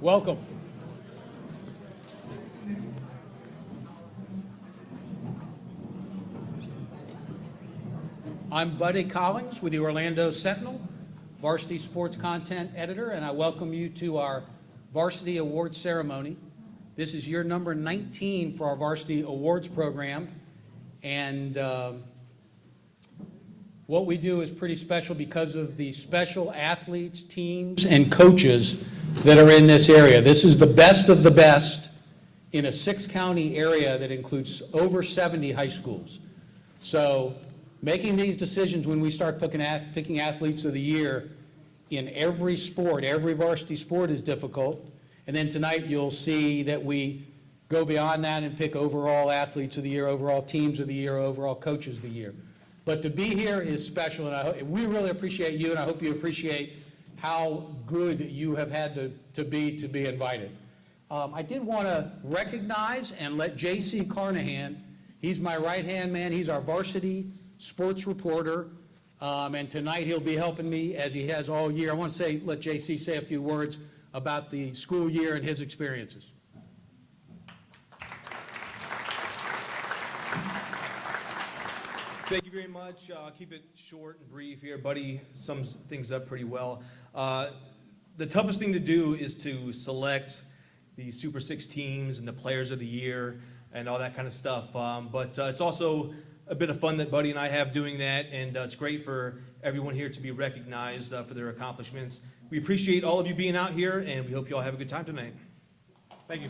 Welcome. I'm Buddy Collins with the Orlando Sentinel, Varsity Sports Content Editor, and I welcome you to our Varsity Awards ceremony. This is year number 19 for our Varsity Awards program, and what we do is pretty special because of the special athletes, teams, and coaches that are in this area. This is the best of the best in a 6-county area that includes over 70 high schools. So making these decisions when we start picking athletes of the year in every sport, every varsity sport, is difficult. And then tonight you'll see that we go beyond that and pick overall athletes of the year, overall teams of the year, overall coaches of the year. But to be here is special, and we really appreciate you, and I hope you appreciate how good you have had to be invited. I did want to recognize and let J.C. Carnahan, he's my right-hand man, he's our varsity sports reporter, and tonight he'll be helping me as he has all year. I want to let J.C. say a few words about the school year and his experiences. Thank you very much. I'll keep it short and brief here. Buddy sums things up pretty well. The toughest thing to do is to select the Super 6 teams and the players of the year and all that kind of stuff. But it's also a bit of fun that Buddy and I have doing that, and it's great for everyone here to be recognized for their accomplishments. We appreciate all of you being out here, and we hope you all have a good time tonight. Thank you.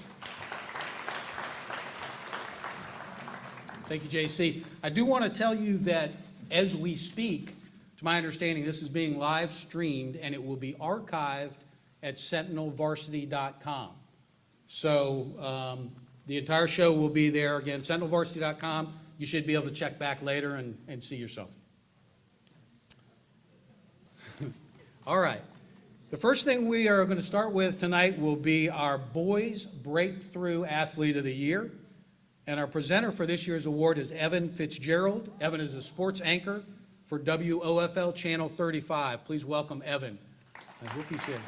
Thank you, J.C. I do want to tell you that as we speak, to my understanding, this is being live streamed, and it will be archived at sentinelvarsity.com. So the entire show will be there. Again, sentinelvarsity.com. You should be able to check back later and see yourself. All right. The first thing we are going to start with tonight will be our Boys Breakthrough Athlete of the Year. And our presenter for this year's award is Evan Fitzgerald. Evan is a sports anchor for WOFL Channel 35. Please welcome Evan. I hope he's here.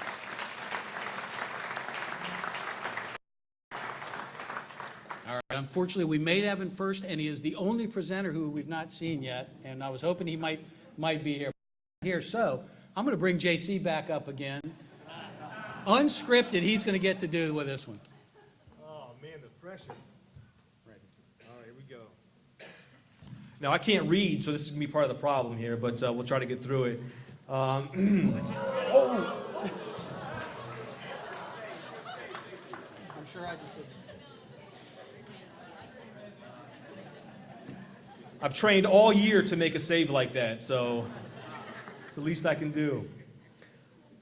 All right. Unfortunately, we made Evan first, and he is the only presenter who we've not seen yet. And I was hoping he might be here. So I'm going to bring JC back up again. Unscripted, he's going to get to do with this one. Oh, man, the pressure. All right, here we go. Now, I can't read, so this is going to be part of the problem here, but we'll try to get through it. Oh! I'm sure I just did. I've trained all year to make a save like that, so it's the least I can do.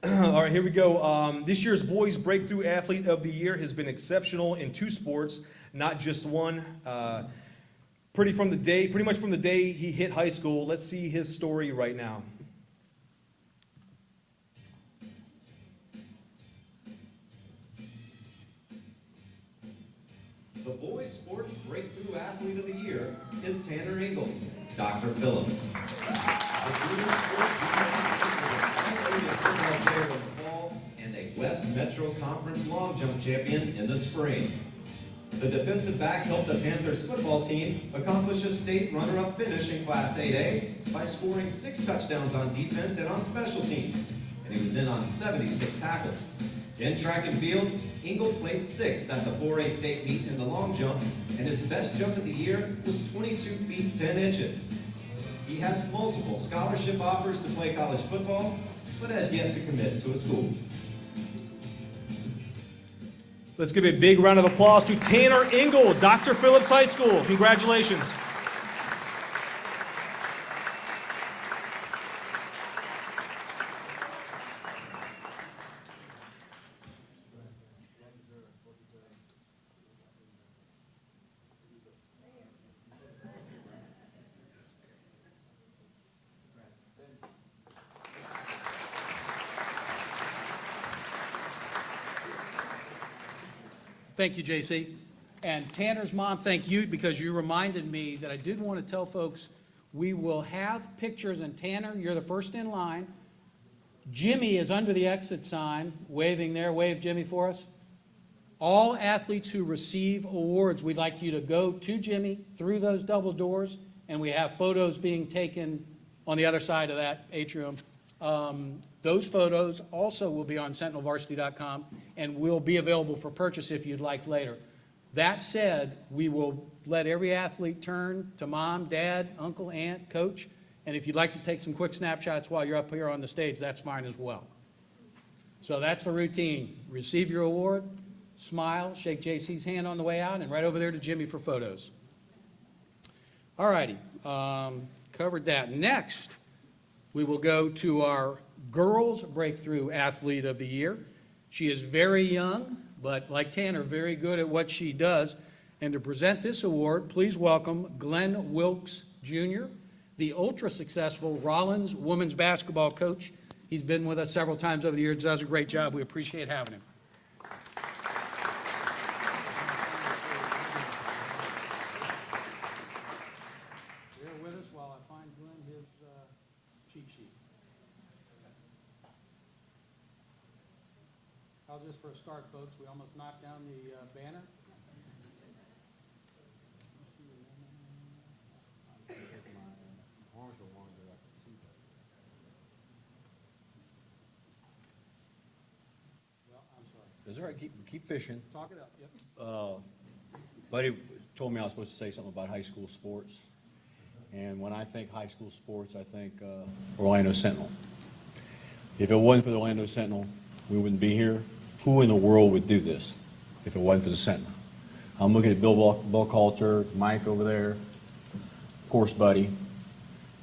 All right, here we go. This year's Boys Breakthrough Athlete of the Year has been exceptional in 2 sports, not just one. Pretty much from the day he hit high school. Let's see his story right now. The Boys Sports Breakthrough Athlete of the Year is Tanner Engel, Dr. Phillips. Player in the fall and a West Metro Conference long jump champion in the spring. The defensive back helped the Panthers football team accomplish a state runner-up finish in Class 8A by scoring 6 touchdowns on defense and on special teams, and he was in on 76 tackles. In track and field, Engel placed 6th at the 4A state meet in the long jump, and his best jump of the year was 22 feet 10 inches. He has multiple scholarship offers to play college football, but has yet to commit to a school. Let's give a big round of applause to Tanner Engel, Dr. Phillips High School. Congratulations. Thank you, JC. And Tanner's mom, thank you, because you reminded me that I did want to tell folks we will have pictures, and Tanner, you're the first in line. Jimmy is under the exit sign, waving there. Wave, Jimmy, for us. All athletes who receive awards, we'd like you to go to Jimmy through those double doors, and we have photos being taken on the other side of that atrium. Those photos also will be on sentinelvarsity.com and will be available for purchase if you'd like later. That said, we will let every athlete turn to mom, dad, uncle, aunt, coach, and if you'd like to take some quick snapshots while you're up here on the stage, that's fine as well. So that's the routine. Receive your award, smile, shake JC's hand on the way out, and right over there to Jimmy for photos. All righty, covered that. Next, we will go to our Girls Breakthrough Athlete of the Year. She is very young, but like Tanner, very good at what she does. And to present this award, please welcome Glenn Wilkes Jr., the ultra-successful Rollins women's basketball coach. He's been with us several times over the years, does a great job. We appreciate having him. Bear with us while I find Glenn his cheat sheet. How's this for a start, folks? We almost knocked down the banner. Well, I'm sorry. That's all right, keep fishing. Talk it up, yep. Buddy told me I was supposed to say something about high school sports. And when I think high school sports, I think Orlando Sentinel. If it wasn't for the Orlando Sentinel, we wouldn't be here. Who in the world would do this if it wasn't for the Sentinel? I'm looking at Bill Buchalter, Mike over there, of course, Buddy.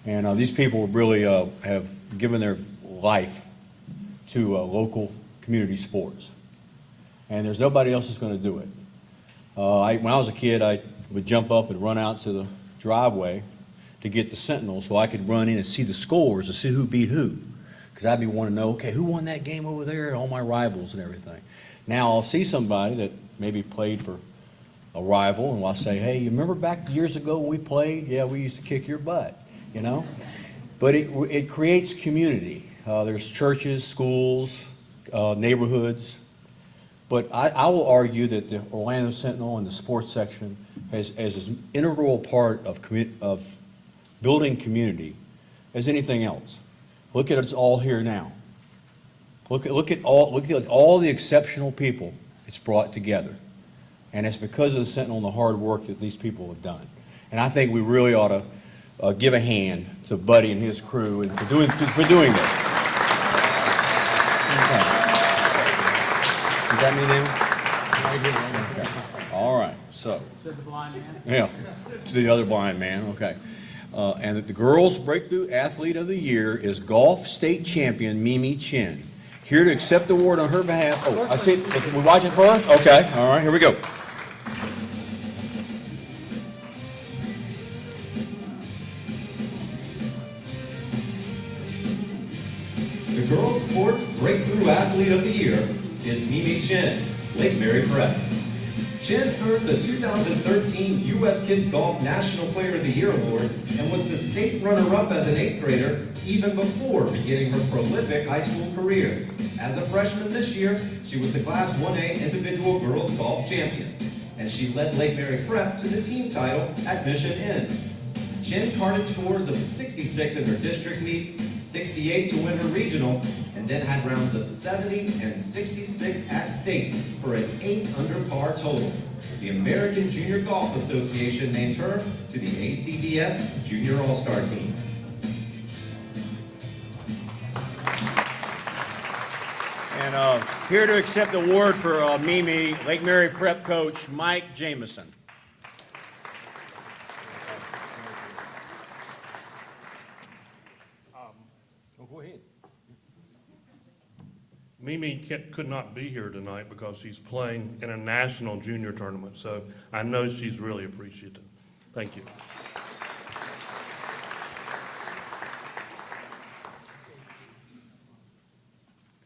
And these people really have given their life to local community sports. And there's nobody else that's going to do it. When I was a kid, I would jump up and run out to the driveway to get the Sentinel so I could run in and see the scores to see who beat who. Because I'd be wanting to know, okay, who won that game over there, all my rivals and everything. Now I'll see somebody that maybe played for a rival, and I'll say, hey, you remember back years ago when we played? Yeah, we used to kick your butt, you know? But it creates community. There's churches, schools, neighborhoods. But I will argue that the Orlando Sentinel and the sports section has as an integral part of building community as anything else. Look at it's all here now. Look at all the exceptional people it's brought together. And it's because of the Sentinel and the hard work that these people have done. And I think we really ought to give a hand to Buddy and his crew and for doing this. Is that me now? Okay. All right, so. Said the blind man. Yeah, to the other blind man, okay. And the Girls Breakthrough Athlete of the Year is golf state champion Mimi Chin. Here to accept the award on her behalf. Oh, I see. Can we watch it first? Okay, all right, here we go. The Girls Sports Breakthrough Athlete of the Year is Mimi Chin, Lake Mary Prep. Chin earned the 2013 U.S. Kids Golf National Player of the Year Award and was the state runner-up as an 8th grader even before beginning her prolific high school career. As a freshman this year, she was the Class 1A individual girls golf champion, and she led Lake Mary Prep to the team title at Mission Inn. Chin carded scores of 66 in her district meet, 68 to win her regional, and then had rounds of 70 and 66 at state for an 8 under par total. The American Junior Golf Association named her to the ACDS Junior All-Star Team. And here to accept the award for Mimi, Lake Mary Prep coach Mike Jameson. Go ahead. Mimi could not be here tonight because she's playing in a national junior tournament, so I know she's really appreciative. Thank you.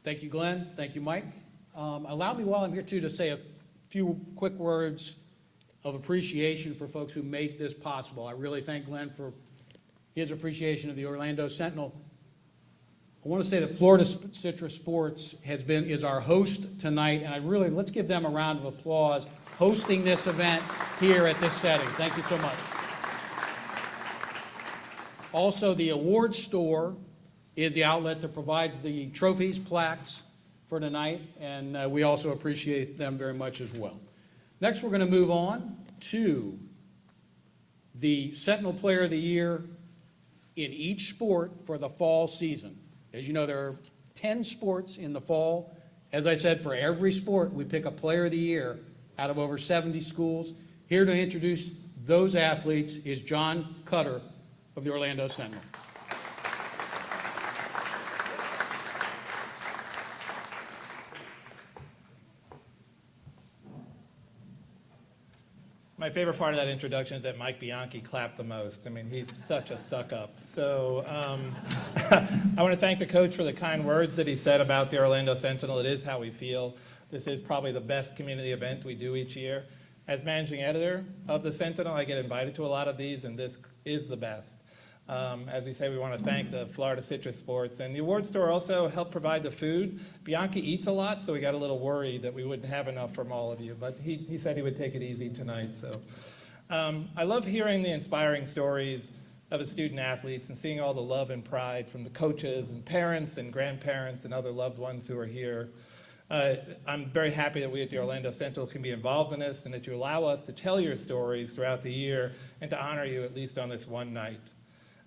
Thank you, Glenn. Thank you, Mike. Allow me while I'm here, too, to say a few quick words of appreciation for folks who make this possible. I really thank Glenn for his appreciation of the Orlando Sentinel. I want to say that Florida Citrus Sports is our host tonight, and let's give them a round of applause hosting this event here at this setting. Thank you so much. Also, the award store is the outlet that provides the trophies, plaques for tonight, and we also appreciate them very much as well. Next, we're going to move on to the Sentinel Player of the Year in each sport for the fall season. As you know, there are 10 sports in the fall. As I said, for every sport, we pick a Player of the Year out of over 70 schools. Here to introduce those athletes is John Cutter of the Orlando Sentinel. My favorite part of that introduction is that Mike Bianchi clapped the most. I mean, he's such a suck-up. So I want to thank the coach for the kind words that he said about the Orlando Sentinel. It is how we feel. This is probably the best community event we do each year. As managing editor of the Sentinel, I get invited to a lot of these, and this is the best. As we say, we want to thank the Florida Citrus Sports. And the award store also helped provide the food. Bianchi eats a lot, so we got a little worried that we wouldn't have enough from all of you. But he said he would take it easy tonight. So I love hearing the inspiring stories of his student athletes and seeing all the love and pride from the coaches and parents and grandparents and other loved ones who are here. I'm very happy that we at the Orlando Sentinel can be involved in this and that you allow us to tell your stories throughout the year and to honor you at least on this one night.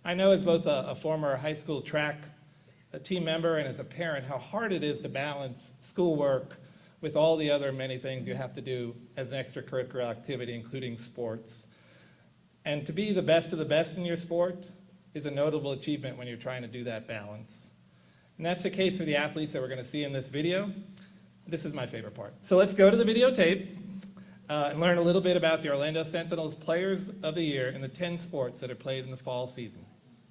I know as both a former high school track team member and as a parent how hard it is to balance schoolwork with all the other many things you have to do as an extracurricular activity, including sports. And to be the best of the best in your sport is a notable achievement when you're trying to do that balance. And that's the case for the athletes that we're going to see in this video. This is my favorite part. So let's go to the videotape and learn a little bit about the Orlando Sentinel's Players of the Year in the 10 sports that are played in the fall season.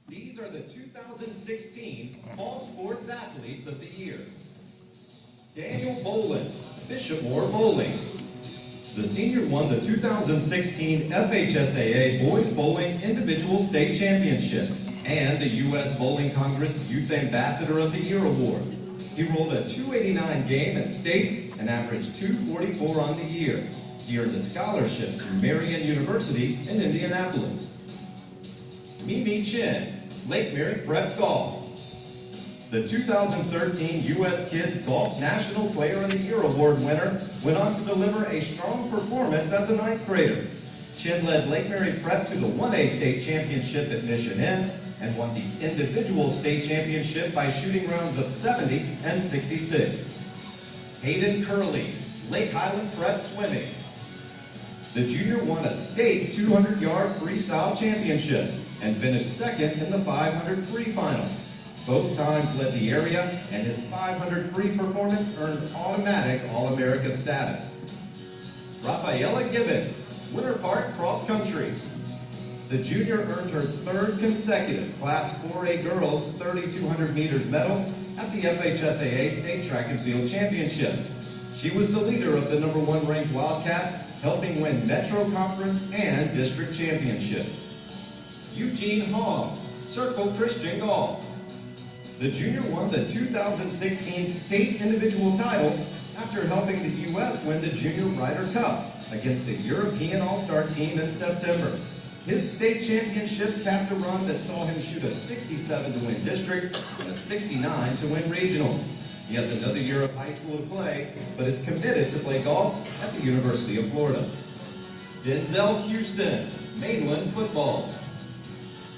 These are the 2016 Fall Sports Athletes of the Year. Daniel Bolin, Bishopmore Bowling. The senior won the 2016 FHSAA Boys Bowling Individual State Championship and the U.S. Bowling Congress Youth Ambassador of the Year Award. He rolled a 289 game at state and averaged 244 on the year. He earned a scholarship to Marian University in Indianapolis. Mimi Chin, Lake Merritt Prep Golf. The 2013 U.S. Kids Golf National Player of the Year Award winner went on to deliver a strong performance as a 9th grader. Chin led Lake Merritt Prep to the 1A state championship at Mission Inn and won the individual state championship by shooting rounds of 70 and 66. Hayden Curley, Lake Highland Prep Swimming. The junior won a state 200-yard freestyle championship and finished second in the 500 free final. Both times led the area, and his 500 free performance earned automatic All-America status. Rafaela Gibbons, Winter Park Cross Country. The junior earned her 3rd consecutive Class 4A Girls 3,200 meters medal at the FHSAA State Track and Field Championships. She was the leader of the #1 ranked Wildcats, helping win Metro Conference and District Championships. Eugene Hong, Circle Christian Golf. The junior won the 2016 state individual title after helping the U.S. win the Junior Ryder Cup against a European All-Star team in September. His state championship capped a run that saw him shoot a 67 to win districts and a 69 to win regional. He has another year of high school to play, but is committed to play golf at the University of Florida. Denzel Houston, Mainland Football.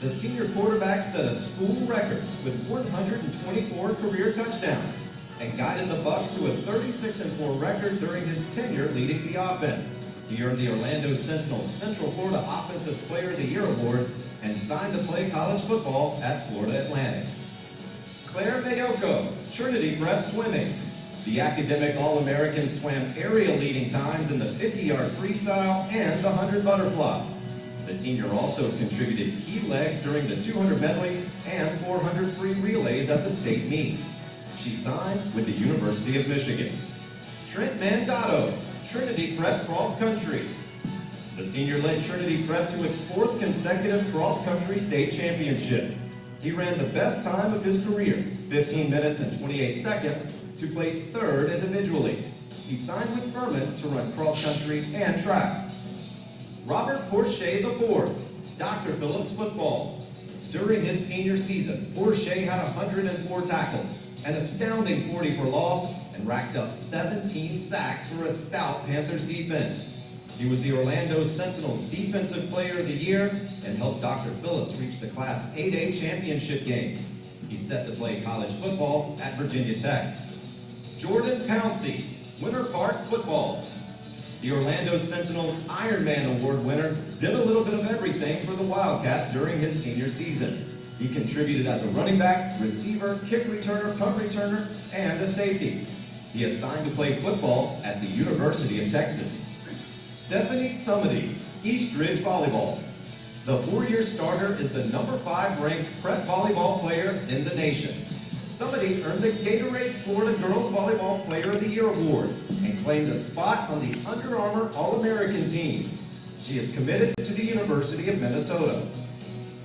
The senior quarterback set a school record with 124 career touchdowns and guided the Bucs to a 36-4 record during his tenure leading the offense. He earned the Orlando Sentinel Central Florida Offensive Player of the Year Award and signed to play college football at Florida Atlantic. Claire Mayoko, Trinity Prep Swimming. The academic All-American swam area leading times in the 50-yard freestyle and the 100 butterfly. The senior also contributed key legs during the 200 medley and 400 free relays at the state meet. She signed with the University of Michigan. Trent Mandato, Trinity Prep Cross Country. The senior led Trinity Prep to its 4th consecutive cross country state championship. He ran the best time of his career, 15 minutes and 28 seconds, to place third individually. He signed with Furman to run cross country and track. Robert Porcher IV, Dr. Phillips football. During his senior season, Porcher had 104 tackles, an astounding 40 for loss, and racked up 17 sacks for a stout Panthers defense. He was the Orlando Sentinel's Defensive Player of the Year and helped Dr. Phillips reach the Class 8A championship game. He's set to play college football at Virginia Tech. Jordan Pouncey, Winter Park football. The Orlando Sentinel's Ironman Award winner did a little bit of everything for the Wildcats during his senior season. He contributed as a running back, receiver, kick returner, punt returner, and a safety. He is signed to play football at the University of Texas. Stephanie Sumity, East Ridge volleyball. The 4-year starter is the number 5 ranked prep volleyball player in the nation. Sumity earned the Gatorade Florida Girls Volleyball Player of the Year award and claimed a spot on the Under Armour All-American team. She is committed to the University of Minnesota.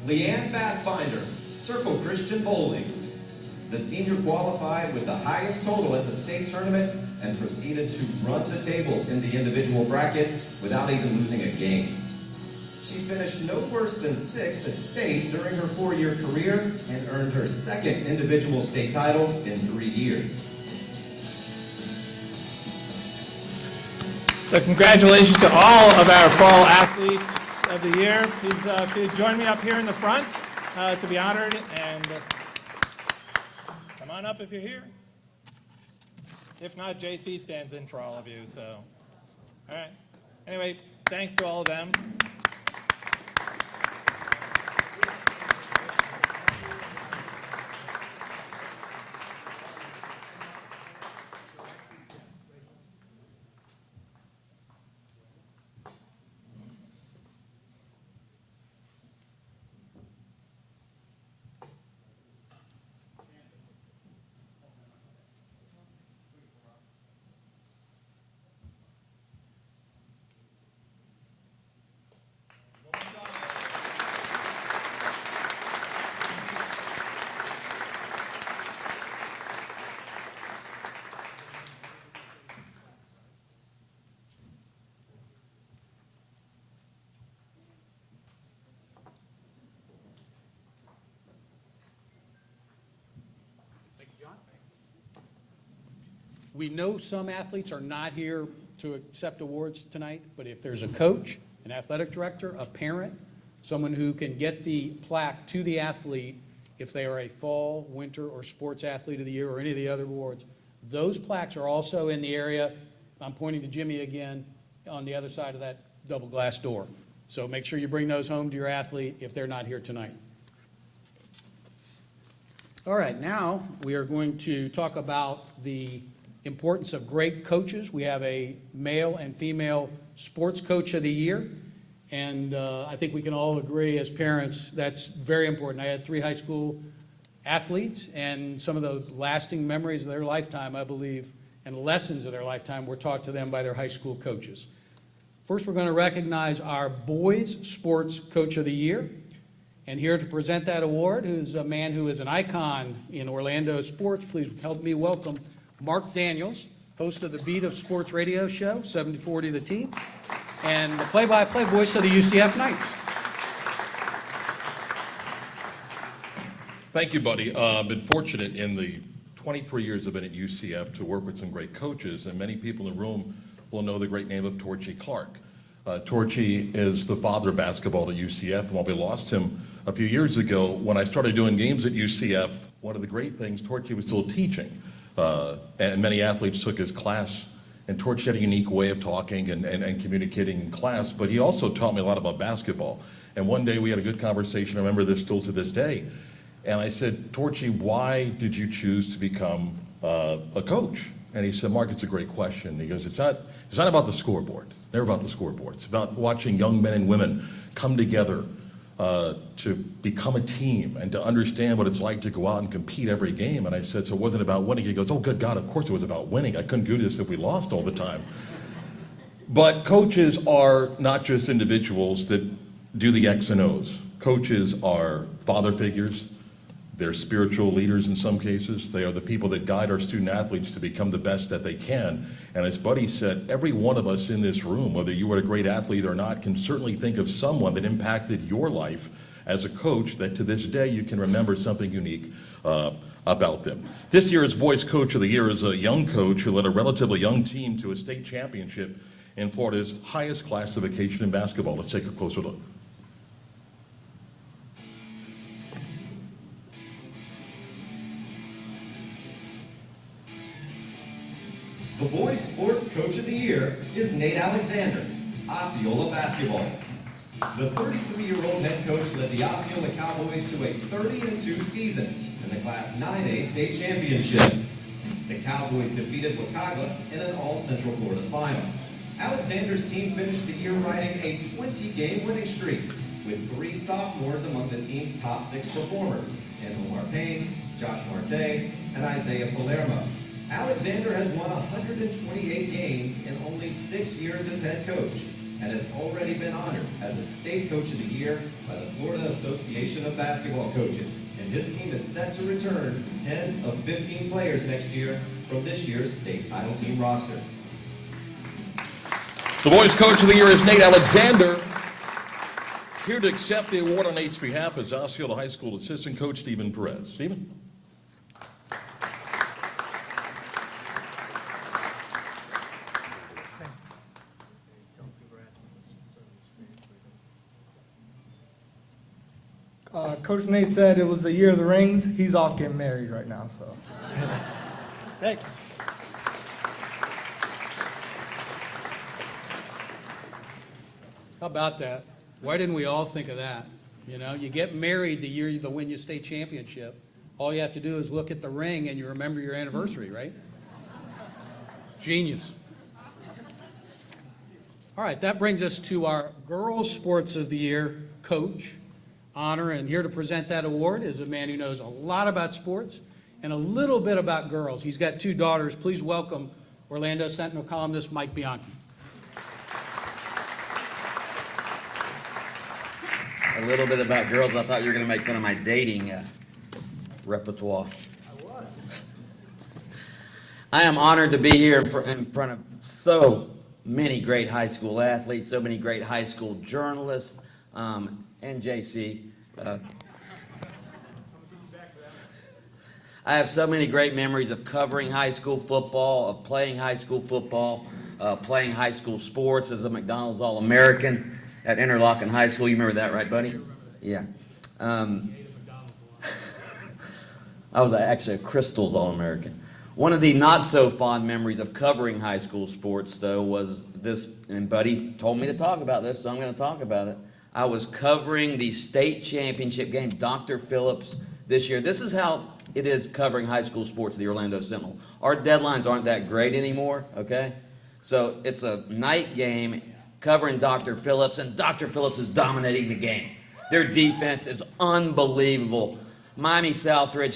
Leanne Bassbinder, Circle Christian Bowling. The senior qualified with the highest total at the state tournament and proceeded to run the table in the individual bracket without even losing a game. She finished no worse than 6th at state during her 4-year career and earned her 2nd individual state title in 3 years. So congratulations to all of our fall athletes of the year. Please join me up here in the front to be honored, and come on up if you're here. If not, JC stands in for all of you, so. All right. Anyway, thanks to all of them. We know some athletes are not here to accept awards tonight, but if there's a coach, an athletic director, a parent, someone who can get the plaque to the athlete, if they are a fall, winter, or sports athlete of the year or any of the other awards, those plaques are also in the area. I'm pointing to Jimmy again on the other side of that double glass door. So make sure you bring those home to your athlete if they're not here tonight. All right, now we are going to talk about the importance of great coaches. We have a male and female sports coach of the year, and I think we can all agree as parents that's very important. I had 3 high school athletes, and some of those lasting memories of their lifetime, I believe, and lessons of their lifetime were taught to them by their high school coaches. First, we're going to recognize our boys sports coach of the year, and here to present that award is a man who is an icon in Orlando sports. Please help me welcome Mark Daniels, host of the Beat of Sports radio show, 7040 The Team, and the play-by-play voice of the UCF Knights. Thank you, buddy. I've been fortunate in the 23 years I've been at UCF to work with some great coaches, and many people in the room will know the great name of Torchy Clark. Torchy is the father of basketball at UCF, and while we lost him a few years ago, when I started doing games at UCF, one of the great things, Torchy was still teaching. And many athletes took his class, and Torchy had a unique way of talking and communicating in class, but he also taught me a lot about basketball. And one day we had a good conversation, I remember this still to this day, and I said, Torchy, why did you choose to become a coach? And he said, Mark, it's a great question. He goes, it's not about the scoreboard, never about the scoreboard. It's about watching young men and women come together to become a team and to understand what it's like to go out and compete every game. And I said, so it wasn't about winning. He goes, oh, good God, of course it was about winning. I couldn't do this if we lost all the time. But coaches are not just individuals that do the X and O's. Coaches are father figures, They're spiritual leaders in some cases. They are the people that guide our student athletes to become the best that they can. And as Buddy said, every one of us in this room, whether you were a great athlete or not, can certainly think of someone that impacted your life as a coach that to this day you can remember something unique about them. This year's Boys Coach of the Year is a young coach who led a relatively young team to a state championship in Florida's highest classification in basketball. Let's take a closer look. The Boys Sports Coach of the Year is Nate Alexander, Osceola basketball. The 33-year-old head coach led the Osceola Cowboys to a 30-2 season in the Class 9A state championship. The Cowboys defeated Buchalter in an all-Central Florida final. Alexander's team finished the year riding a 20-game winning streak, with 3 sophomores among the team's top 6 performers, Omar Payne, Josh Marte, and Isaiah Palermo. Alexander has won 128 games in only 6 years as head coach and has already been honored as a state coach of the year by the Florida Association of Basketball Coaches. And his team is set to return 10 of 15 players next year from this year's state title team roster. The Boys Coach of the Year is Nate Alexander. Here to accept the award on Nate's behalf is Osceola High School Assistant Coach Stephen Perez. Stephen? Coach Nate said it was the year of the rings. He's off getting married right now, so. Hey. How about that? Why didn't we all think of that? You know, you get married the year you win your state championship. All you have to do is look at the ring and you remember your anniversary, right? Genius. All right, that brings us to our Girls Sports of the Year coach honor, and here to present that award is a man who knows a lot about sports and a little bit about girls. He's got 2 daughters. Please welcome Orlando Sentinel columnist Mike Bianchi. A little bit about girls. I thought you were going to make fun of my dating repertoire. I am honored to be here in front of so many great high school athletes, so many great high school journalists, and JC. I have so many great memories of covering high school football, of playing high school football, playing high school sports as a McDonald's All-American at Interlochen High School. You remember that, right, buddy? Yeah. I was actually a Crystal's All-American. One of the not-so-fond memories of covering high school sports, though, was this, and Buddy told me to talk about this, so I'm going to talk about it. I was covering the state championship game, Dr. Phillips, this year. This is how it is covering high school sports at the Orlando Sentinel. Our deadlines aren't that great anymore, okay? So it's a night game covering Dr. Phillips, and Dr. Phillips is dominating the game. Their defense is unbelievable. Miami Southridge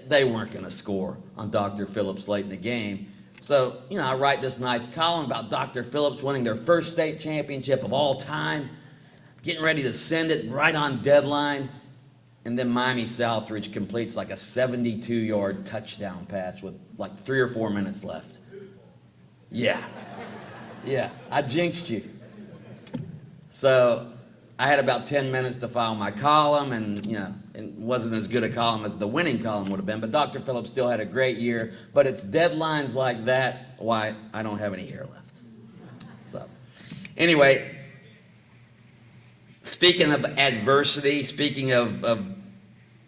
they weren't going to score on Dr. Phillips late in the game. So, I write this nice column about Dr. Phillips winning their first state championship of all time, getting ready to send it right on deadline, and then Miami Southridge completes like a 72-yard touchdown pass with like 3 or 4 minutes left. Yeah, I jinxed you. So I had about 10 minutes to file my column, and it wasn't as good a column as the winning column would have been, but Dr. Phillips still had a great year. But it's deadlines like that why I don't have any hair left. So anyway, speaking of adversity, speaking of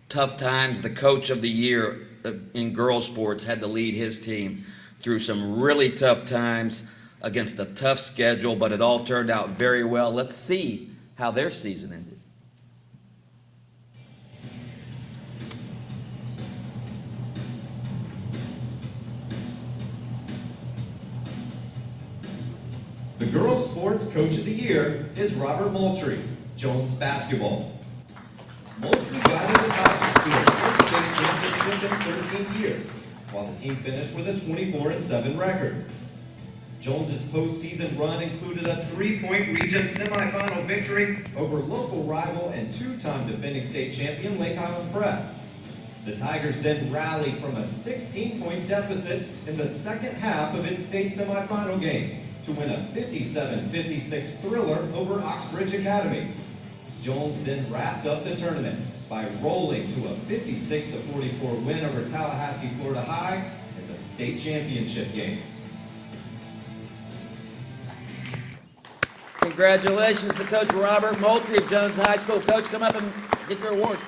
tough times, the coach of the year in girls sports had to lead his team through some really tough times against a tough schedule, but it all turned out very well. Let's see how their season ended. The Girls Sports Coach of the Year is Robert Moultrie, Jones basketball. Moultrie guided the Tigers to their first state championship in 13 years, while the team finished with a 24-7 record. Jones's postseason run included a 3-point region semifinal victory over local rival and 2-time defending state champion Lake Highland Prep. The Tigers then rallied from a 16-point deficit in the second half of its state semifinal game to win a 57-56 thriller over Oxbridge Academy. Jones then wrapped up the tournament by rolling to a 56-44 win over Tallahassee, Florida High in the state championship game. Congratulations to Coach Robert Moultrie of Jones High School. Coach, come up and get your award.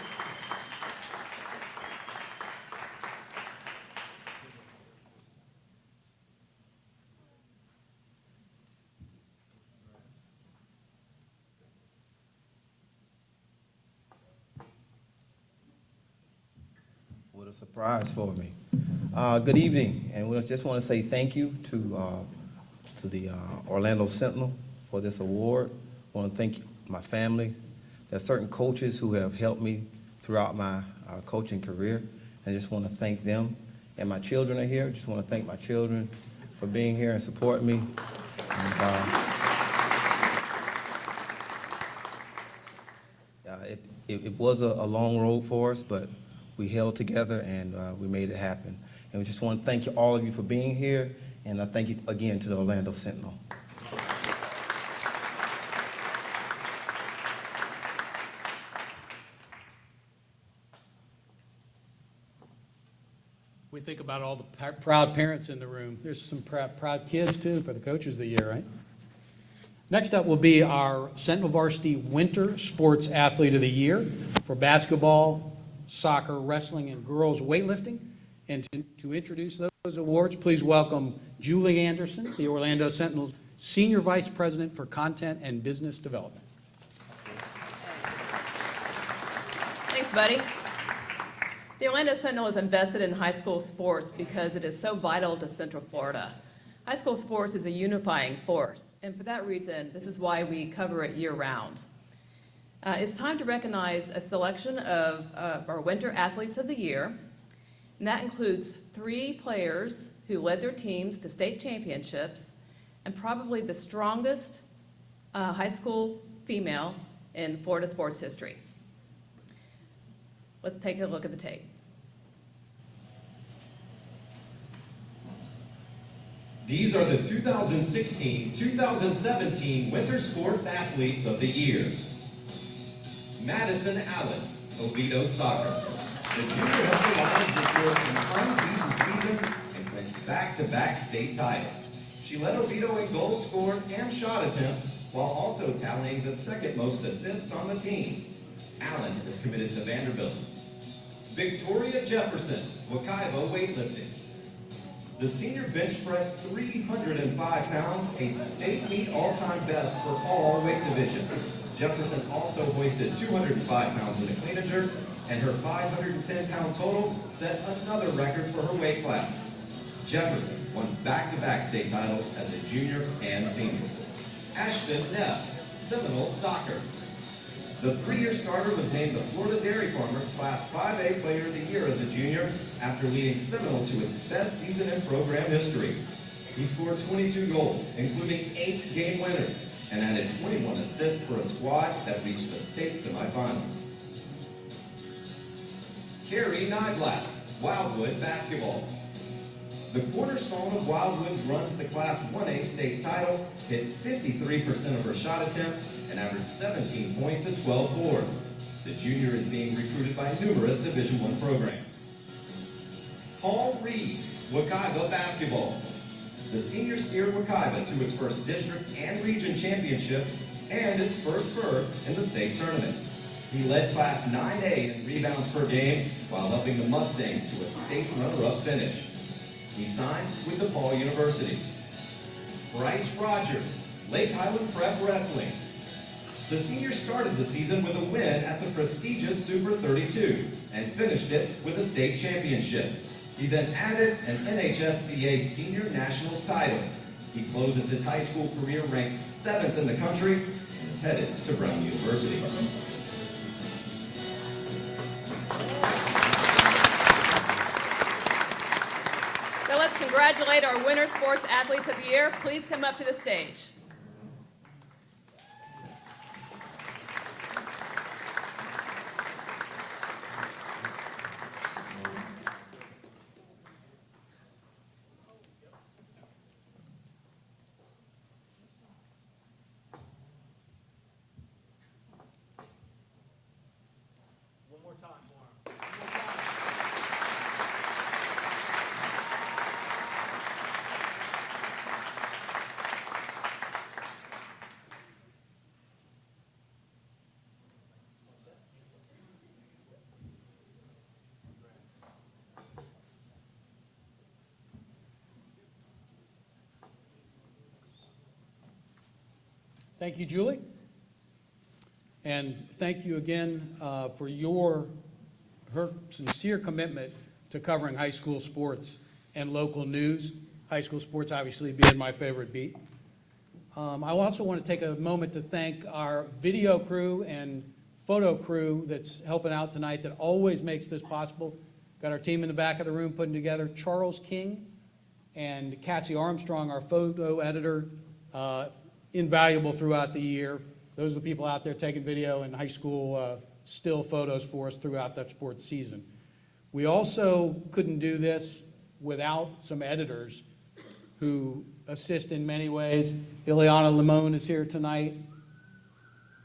What a surprise for me. Good evening, and we just want to say thank you to the Orlando Sentinel for this award. I want to thank my family. There are certain coaches who have helped me throughout my coaching career. I just want to thank them. And my children are here. Just want to thank my children for being here and supporting me. And, it was a long road for us, but we held together and we made it happen. And we just want to thank all of you for being here, and I thank you again to the Orlando Sentinel. We think about all the proud parents in the room. There's some proud kids, too, for the Coaches of the Year, right? Next up will be our Sentinel Varsity Winter Sports Athlete of the Year for basketball, soccer, wrestling, and girls weightlifting. And to introduce those awards, please welcome Julie Anderson, the Orlando Sentinel's Senior Vice President for Content and Business Development. Thanks, buddy. The Orlando Sentinel is invested in high school sports because it is so vital to Central Florida. High school sports is a unifying force, and for that reason, this is why we cover it year-round. It's time to recognize a selection of our Winter Athletes of the Year, and that includes 3 players who led their teams to state championships, and probably the strongest high school female in Florida sports history. Let's take a look at the tape. These are the 2016-2017 Winter Sports Athletes of the Year. Madison Allen, Oviedo Soccer. The junior helped the Lions secure an unbeaten season and clinched back-to-back state titles. She led Oviedo in goals scored and shot attempts, while also tallying the second most assists on the team. Allen is committed to Vanderbilt. Victoria Jefferson, Wakaiba weightlifting. The senior bench pressed 305 pounds, a state meet all-time best for all weight division. Jefferson also hoisted 205 pounds in the clean and jerk, and her 510-pound total set another record for her weight class. Jefferson won back-to-back state titles as a junior and senior. Ashton Neff, Seminole Soccer. The 3-year starter was named the Florida Dairy Farmers Class 5A Player of the Year as a junior after leading Seminole to its best season in program history. He scored 22 goals, including 8 game winners, and added 21 assists for a squad that reached the state semifinals. Carrie Nyblack, Wildwood Basketball. The cornerstone of Wildwood's run to the Class 1A state title, hit 53% of her shot attempts, and averaged 17 points and 12 boards. The junior is being recruited by numerous Division I programs. Paul Reed, Wakaiba Basketball. The senior steered Wakaiba to its first district and region championship and its first berth in the state tournament. He led Class 9A in rebounds per game while helping the Mustangs to a state runner-up finish. He signed with DePaul University. Bryce Rogers, Lake Highland Prep Wrestling. The senior started the season with a win at the prestigious Super 32 and finished it with a state championship. He then added an NHSCA Senior Nationals title. He closes his high school career ranked 7th in the country and is headed to Brown University. So let's congratulate our Winter Sports Athletes of the Year. Please come up to the stage. Thank you, Julie. And thank you again for her sincere commitment to covering high school sports and local news. High school sports obviously being my favorite beat. I also want to take a moment to thank our video crew and photo crew that's helping out tonight that always makes this possible. Got our team in the back of the room putting together. Charles King and Cassie Armstrong, our photo editor, invaluable throughout the year. Those are the people out there taking video and high school still photos for us throughout that sports season. We also couldn't do this without some editors who assist in many ways. Ileana Limon is here tonight,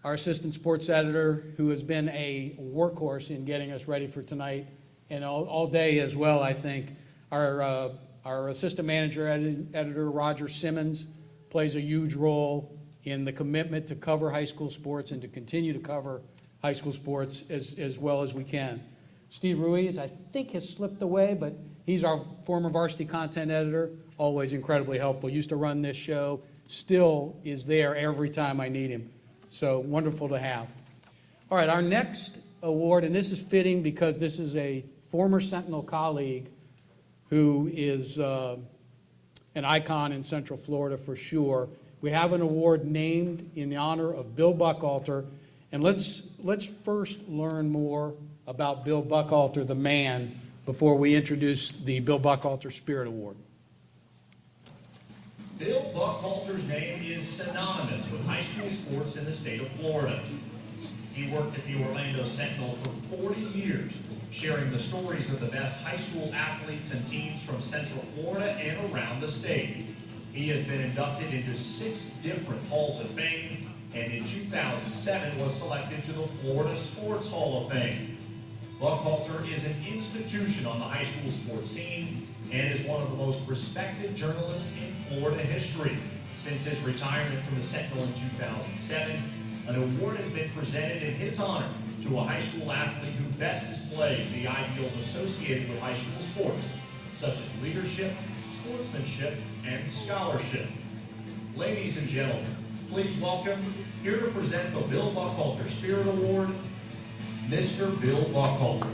our assistant sports editor, who has been a workhorse in getting us ready for tonight, and all day as well, I think. Our assistant manager editor, Roger Simmons, plays a huge role in the commitment to cover high school sports and to continue to cover high school sports as well as we can. Steve Ruiz, I think, has slipped away, but he's our former varsity content editor, always incredibly helpful. Used to run this show, still is there every time I need him. So wonderful to have. All right, our next award, and this is fitting because this is a former Sentinel colleague who is an icon in Central Florida for sure. We have an award named in the honor of Bill Buchalter, and let's first learn more about Bill Buchalter, the man, before we introduce the Bill Buchalter Spirit Award. Bill Buchalter's name is synonymous with high school sports in the state of Florida. He worked at the Orlando Sentinel for 40 years, sharing the stories of the best high school athletes and teams from Central Florida and around the state. He has been inducted into 6 different Halls of Fame, and in 2007 was selected to the Florida Sports Hall of Fame. Buchalter is an institution on the high school sports scene and is one of the most respected journalists in Florida history. Since his retirement from the Sentinel in 2007, an award has been presented in his honor to a high school athlete who best displays the ideals associated with high school sports, such as leadership, sportsmanship, and scholarship. Ladies and gentlemen, please welcome, here to present the Bill Buchalter Spirit Award, Mr. Bill Buchalter.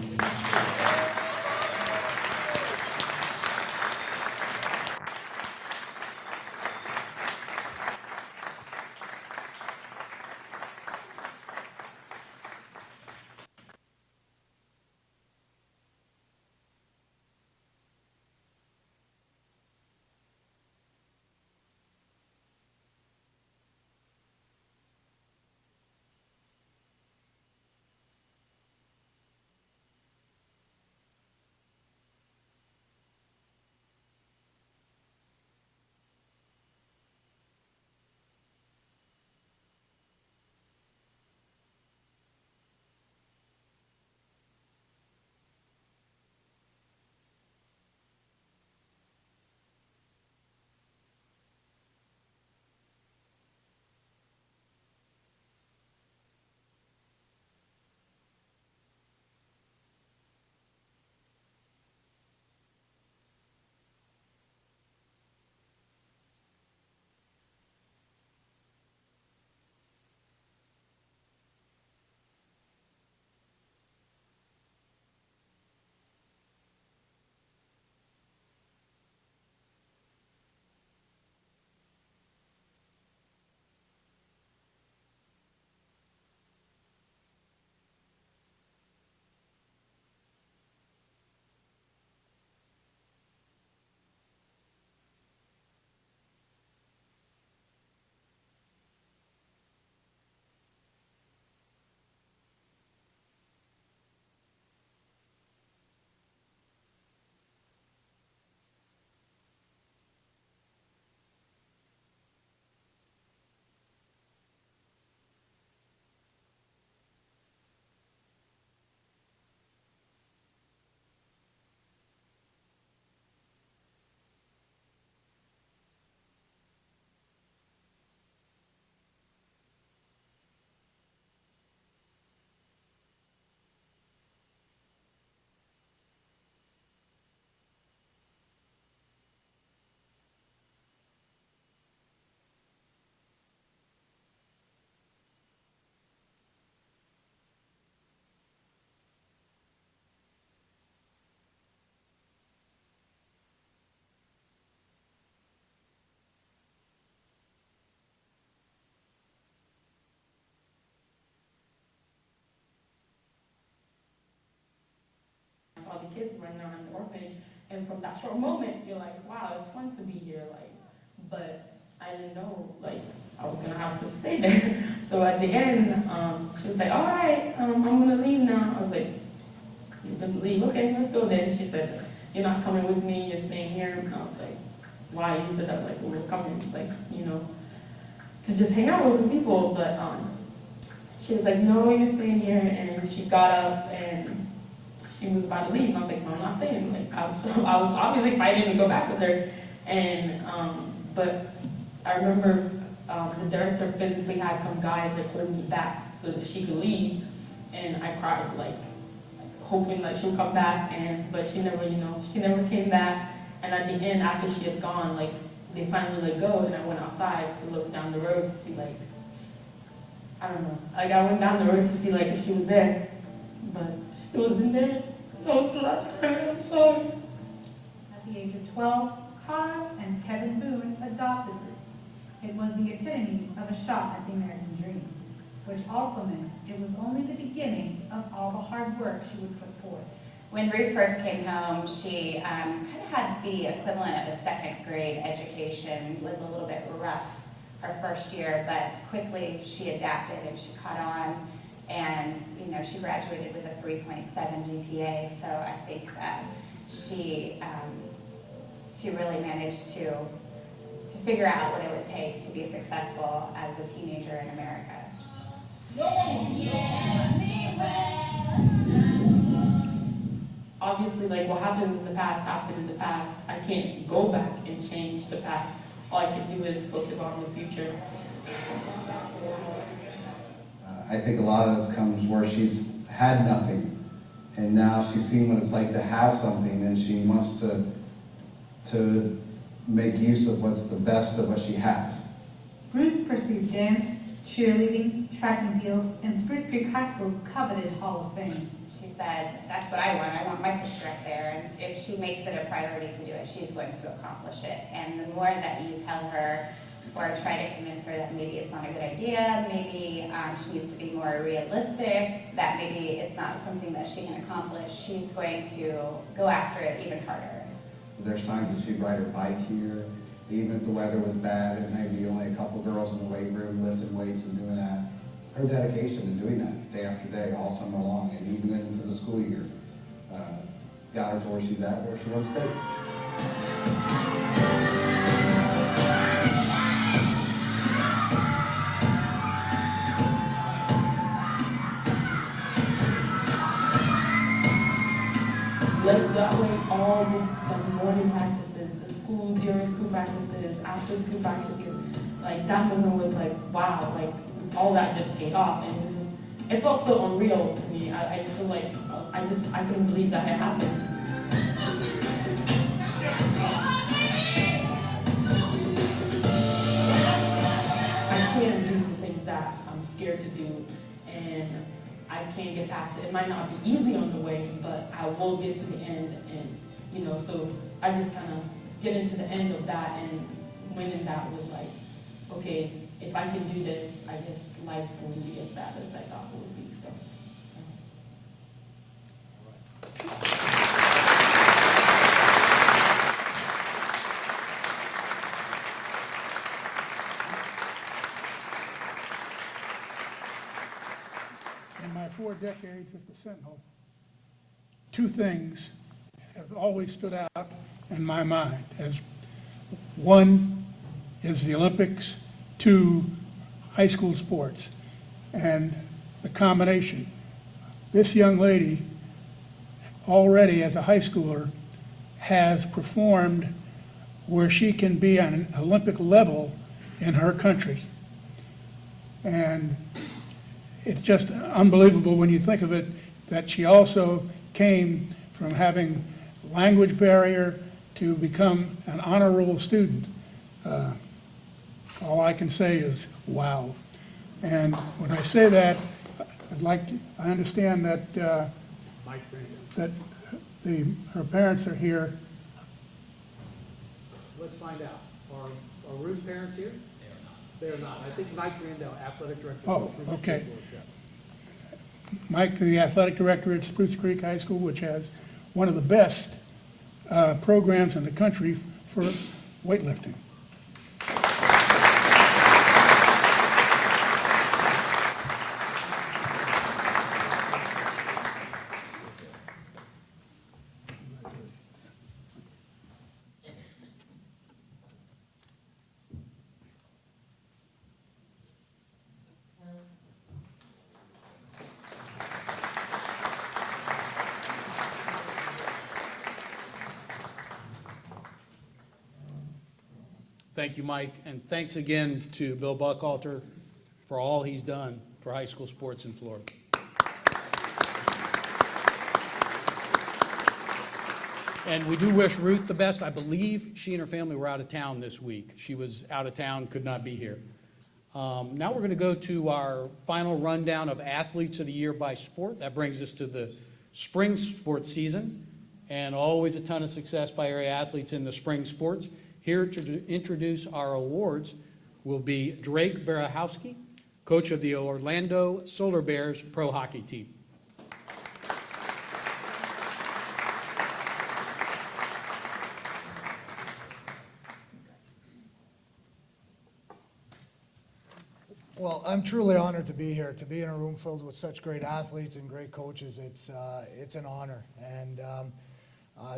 kids running around the orphanage. And from that short moment, you're like, wow, it's fun to be here, like, but I didn't know, like, I was gonna have to stay there. So at the end, she was like, all right, I'm gonna leave now. I was like, you didn't leave? Okay, let's go then. She said, you're not coming with me, you're staying here. And I was like, why? You said that, like, we were coming, like, you know, to just hang out with some people. But she was like, no, you're staying here. And she got up and she was about to leave. And I was like, no, I'm not staying. Like, I was obviously fighting to go back with her. And, but I remember the director physically had some guys that hold me back so that she could leave. And I cried, like hoping that she'll come back. But she never, you know, she never came back. And at the end, after she had gone, like, they finally let go, and I went outside to look down the road to see, like, I don't know. Like, I went down the road to see, like, if she was there. But she wasn't there. That was the last time. I'm sorry. At the age of 12, Kyle and Kevin Boone adopted her. It was the epitome of a shot at the American dream, which also meant it was only the beginning of all the hard work she would put forth. When Ruth first came home, she kind of had the equivalent of a second grade education. It was a little bit rough her first year, but quickly she adapted and she caught on. And, you know, she graduated with a 3.7 GPA, so I think that she really managed to figure out what it would take to be successful as a teenager in America. Obviously, like, what happened in the past. I can't go back and change the past. All I can do is focus on the future. I think a lot of this comes where she's had nothing, and now she's seen what it's like to have something, and she wants to make use of what's the best of what she has. Ruth pursued dance, cheerleading, track and field, and Spruce Creek High School's coveted Hall of Fame. She said, that's what I want my picture up there, and if she makes it a priority to do it, she's going to accomplish it. And the more that you tell her or try to convince her that maybe it's not a good idea, maybe she needs to be more realistic, that maybe it's not something that she can accomplish, she's going to go after it even harder. There's times that she'd ride her bike here, even if the weather was bad and maybe only a couple girls in the weight room lifting weights and doing that. Her dedication to doing that day after day, all summer long, and even into the school year, got her to where she's at, where she won states. Left that way all the morning practices, the school, during school practices, after school practices. Like, that moment was like, wow, like, all that just paid off. And it was just, it felt so unreal to me. I still, like, I couldn't believe that it happened. I can't do the things that I'm scared to do, and I can't get past it. It might not be easy on the way, but I will get to the end, and, you know, so I just kind of get into the end of that, and winning that was like, okay, if I can do this, I guess life won't be as bad as I thought it would be, so. In my 4 decades at the Sentinel, 2 things have always stood out in my mind. As one is the Olympics, 2, high school sports, and the combination. This young lady, already as a high schooler, has performed where she can be on an Olympic level in her country. And it's just unbelievable when you think of it, that she also came from having language barrier to become an honor roll student. All I can say is, wow. And when I say that, I understand that, that her parents are here. Let's find out. Are Ruth's parents here? They are not. I think Mike Randall, athletic director. Oh, okay. Mike, the athletic director at Spruce Creek High School, which has one of the best programs in the country for weightlifting. Thank you, Mike, and thanks again to Bill Buchalter for all he's done for high school sports in Florida. And we do wish Ruth the best. I believe she and her family were out of town this week. She was out of town, could not be here. Now we're going to go to our final rundown of Athletes of the Year by sport. That brings us to the spring sports season, and always a ton of success by area athletes in the spring sports. Here to introduce our awards will be Drake Barahowski, coach of the Orlando Solar Bears pro hockey team. Well, I'm truly honored to be here, to be in a room filled with such great athletes and great coaches. It's an honor. And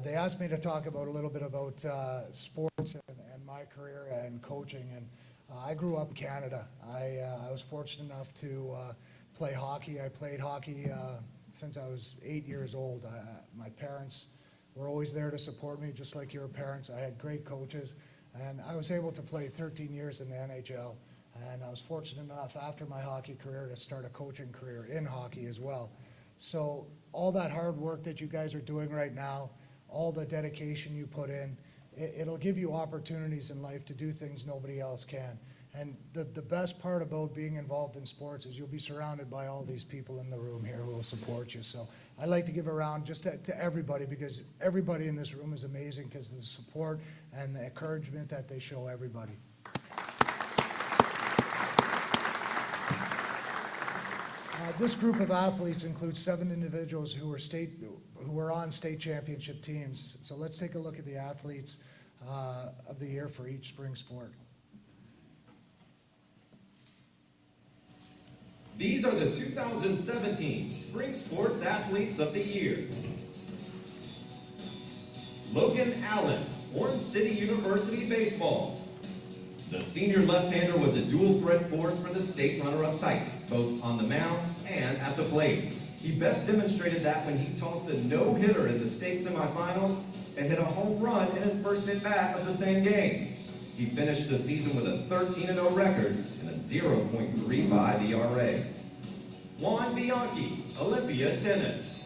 they asked me to talk about a little bit about sports and my career and coaching. And I grew up in Canada. I was fortunate enough to play hockey. I played hockey since I was 8 years old. My parents were always there to support me, just like your parents. I had great coaches, and I was able to play 13 years in the NHL. And I was fortunate enough after my hockey career to start a coaching career in hockey as well. So all that hard work that you guys are doing right now, all the dedication you put in, it'll give you opportunities in life to do things nobody else can. And the best part about being involved in sports is you'll be surrounded by all these people in the room here who will support you. So I'd like to give a round just to everybody, because everybody in this room is amazing because of the support and the encouragement that they show everybody. This group of athletes includes 7 individuals who were on state championship teams. So let's take a look at the athletes of the year for each spring sport. These are the 2017 Spring Sports Athletes of the Year. Logan Allen, Orange City University Baseball. The senior left-hander was a dual threat force for the state runner-up Titans, both on the mound and at the plate. He best demonstrated that when he tossed a no-hitter in the state semifinals and hit a home run in his first at-bat of the same game. He finished the season with a 13-0 record and a 0.35 ERA. Juan Bianchi, Olympia Tennis.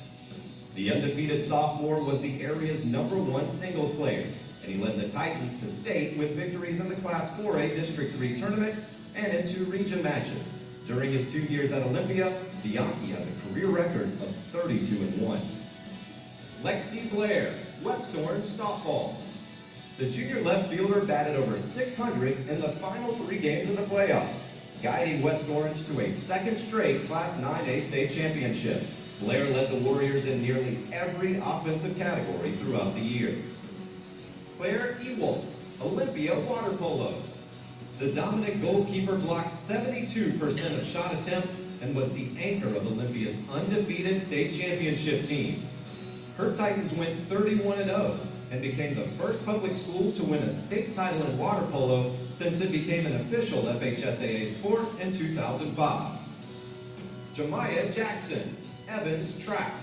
The undefeated sophomore was the area's #1 singles player, and he led the Titans to state with victories in the Class 4A District 3 tournament and in 2 region matches. During his 2 years at Olympia, Bianchi has a career record of 32-1. Lexi Blair, West Orange softball. The junior left fielder batted over 600 in the final 3 games of the playoffs, guiding West Orange to a second straight Class 9A state championship. Blair led the Warriors in nearly every offensive category throughout the year. Claire Ewald, Olympia water polo. The dominant goalkeeper blocked 72% of shot attempts and was the anchor of Olympia's undefeated state championship team. Her Titans went 31-0 and became the first public school to win a state title in water polo since it became an official FHSAA sport in 2005. Jemiah Jackson, Evans track.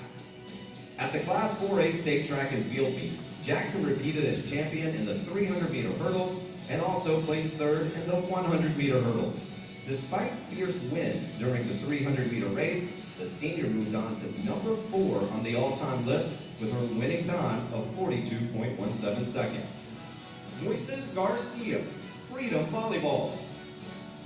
At the Class 4A state track and field meet, Jackson repeated as champion in the 300-meter hurdles and also placed third in the 100-meter hurdles. Despite fierce wind during the 300-meter race, the senior moved on to #4 on the all-time list with her winning time of 42.17 seconds. Moises Garcia, Freedom Volleyball.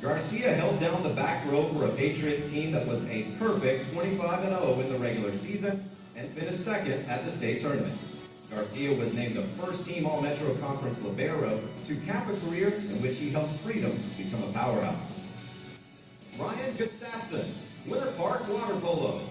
Garcia held down the back row for a Patriots team that was a perfect 25-0 in the regular season and finished second at the state tournament. Garcia was named the first team All-Metro Conference libero to cap a career in which he helped Freedom become a powerhouse. Ryan Gustafson, Winter Park Water Polo.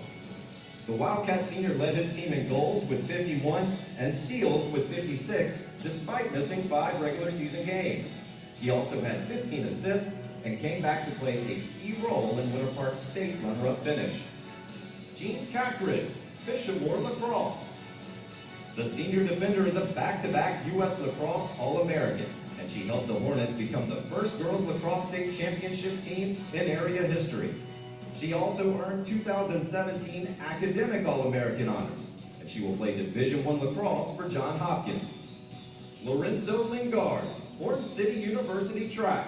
The Wildcat senior led his team in goals with 51 and steals with 56, despite missing 5 regular season games. He also had 15 assists and came back to play a key role in Winter Park State runner-up finish. Jean Cackrits, Bishop Moore Lacrosse. The senior defender is a back-to-back U.S. Lacrosse All-American, and she helped the Hornets become the first girls lacrosse state championship team in area history. She also earned 2017 Academic All-American honors, and she will play Division I lacrosse for Johns Hopkins. Lorenzo Lingard, Orange City University Track.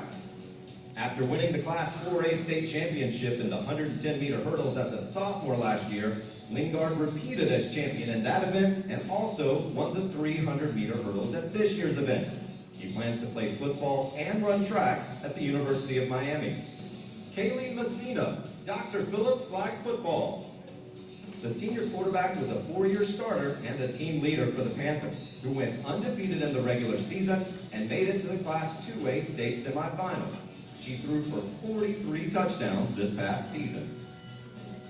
After winning the Class 4A state championship in the 110-meter hurdles as a sophomore last year, Lingard repeated as champion in that event and also won the 300-meter hurdles at this year's event. He plans to play football and run track at the University of Miami. Kaylee Messina, Dr. Phillips Flag Football. The senior quarterback was a 4-year starter and a team leader for the Panthers, who went undefeated in the regular season and made it to the Class 2A state semifinal. She threw for 43 touchdowns this past season.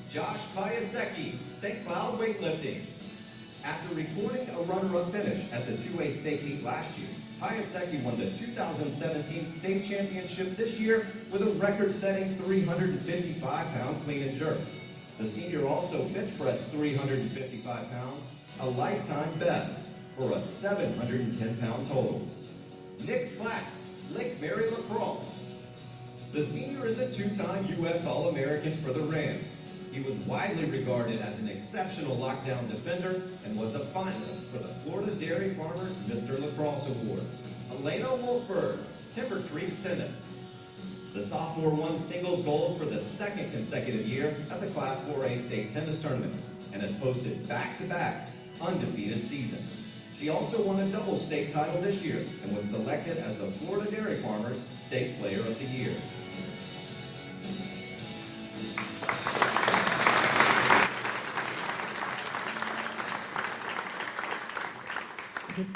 Josh Piasecki, St. Cloud Weightlifting. After recording a runner-up finish at the 2A state meet last year, Piasecki won the 2017 state championship this year with a record-setting 355-pound clean and jerk. The senior also bench pressed 355 pounds, a lifetime best, for a 710-pound total. Nick Platt, Lake Mary Lacrosse. The senior is a 2-time U.S. All-American for the Rams. He was widely regarded as an exceptional lockdown defender and was a finalist for the Florida Dairy Farmers Mr. Lacrosse Award. Elena Wolfberg, Timber Creek Tennis. The sophomore won singles gold for the 2nd consecutive year at the Class 4A state tennis tournament and has posted back-to-back undefeated seasons. She also won a double state title this year and was selected as the Florida Dairy Farmers State Player of the Year.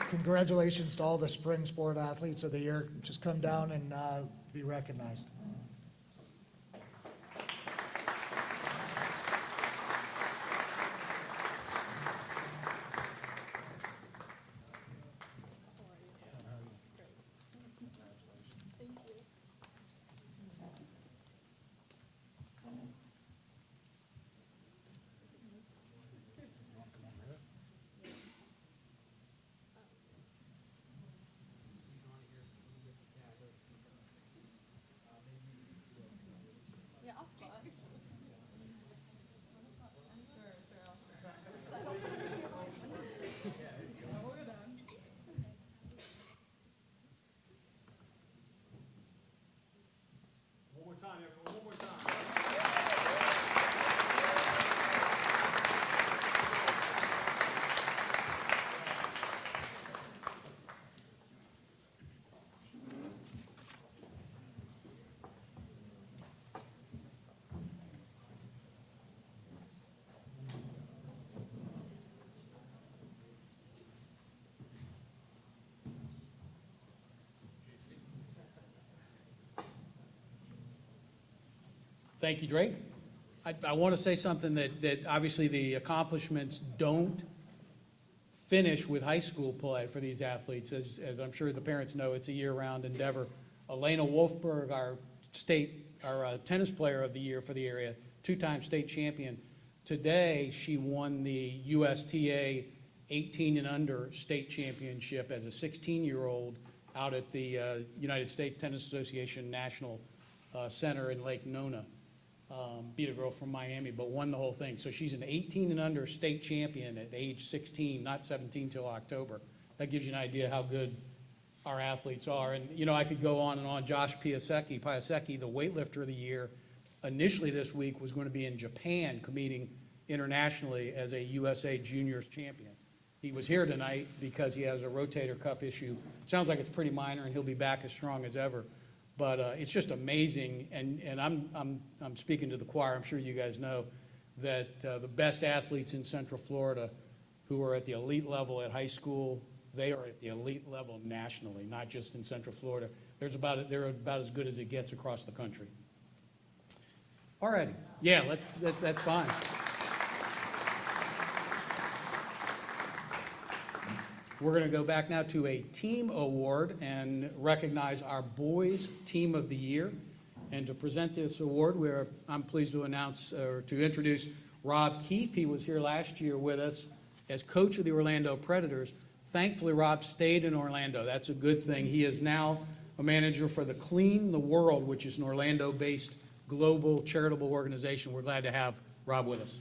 Congratulations to all the spring sport athletes of the year. Just come down and be recognized. Thank you, Drake. I want to say something that obviously the accomplishments don't finish with high school play for these athletes. As I'm sure the parents know, it's a year-round endeavor. Elena Wolfberg, our tennis player of the year for the area, 2-time state champion. Today, she won the USTA 18 and under state championship as a 16-year-old out at the United States Tennis Association National Center in Lake Nona. Beat a girl from Miami, but won the whole thing. So she's an 18 and under state champion at age 16, not 17 till October. That gives you an idea how good our athletes are. And, you know, I could go on and on. Josh Piasecki, the weightlifter of the year, initially this week was going to be in Japan competing internationally as a USA Juniors champion. He was here tonight because he has a rotator cuff issue. Sounds like it's pretty minor, and he'll be back as strong as ever. But it's just amazing, and I'm speaking to the choir. I'm sure you guys know that the best athletes in Central Florida who are at the elite level at high school, they are at the elite level nationally, not just in Central Florida. They're about as good as it gets across the country. All righty. Yeah, that's fine. We're going to go back now to a team award and recognize our boys' team of the year. And to present this award, I'm pleased to introduce Rob Keefe. He was here last year with us as coach of the Orlando Predators. Thankfully, Rob stayed in Orlando. That's a good thing. He is now a manager for the Clean the World, which is an Orlando-based global charitable organization. We're glad to have Rob with us.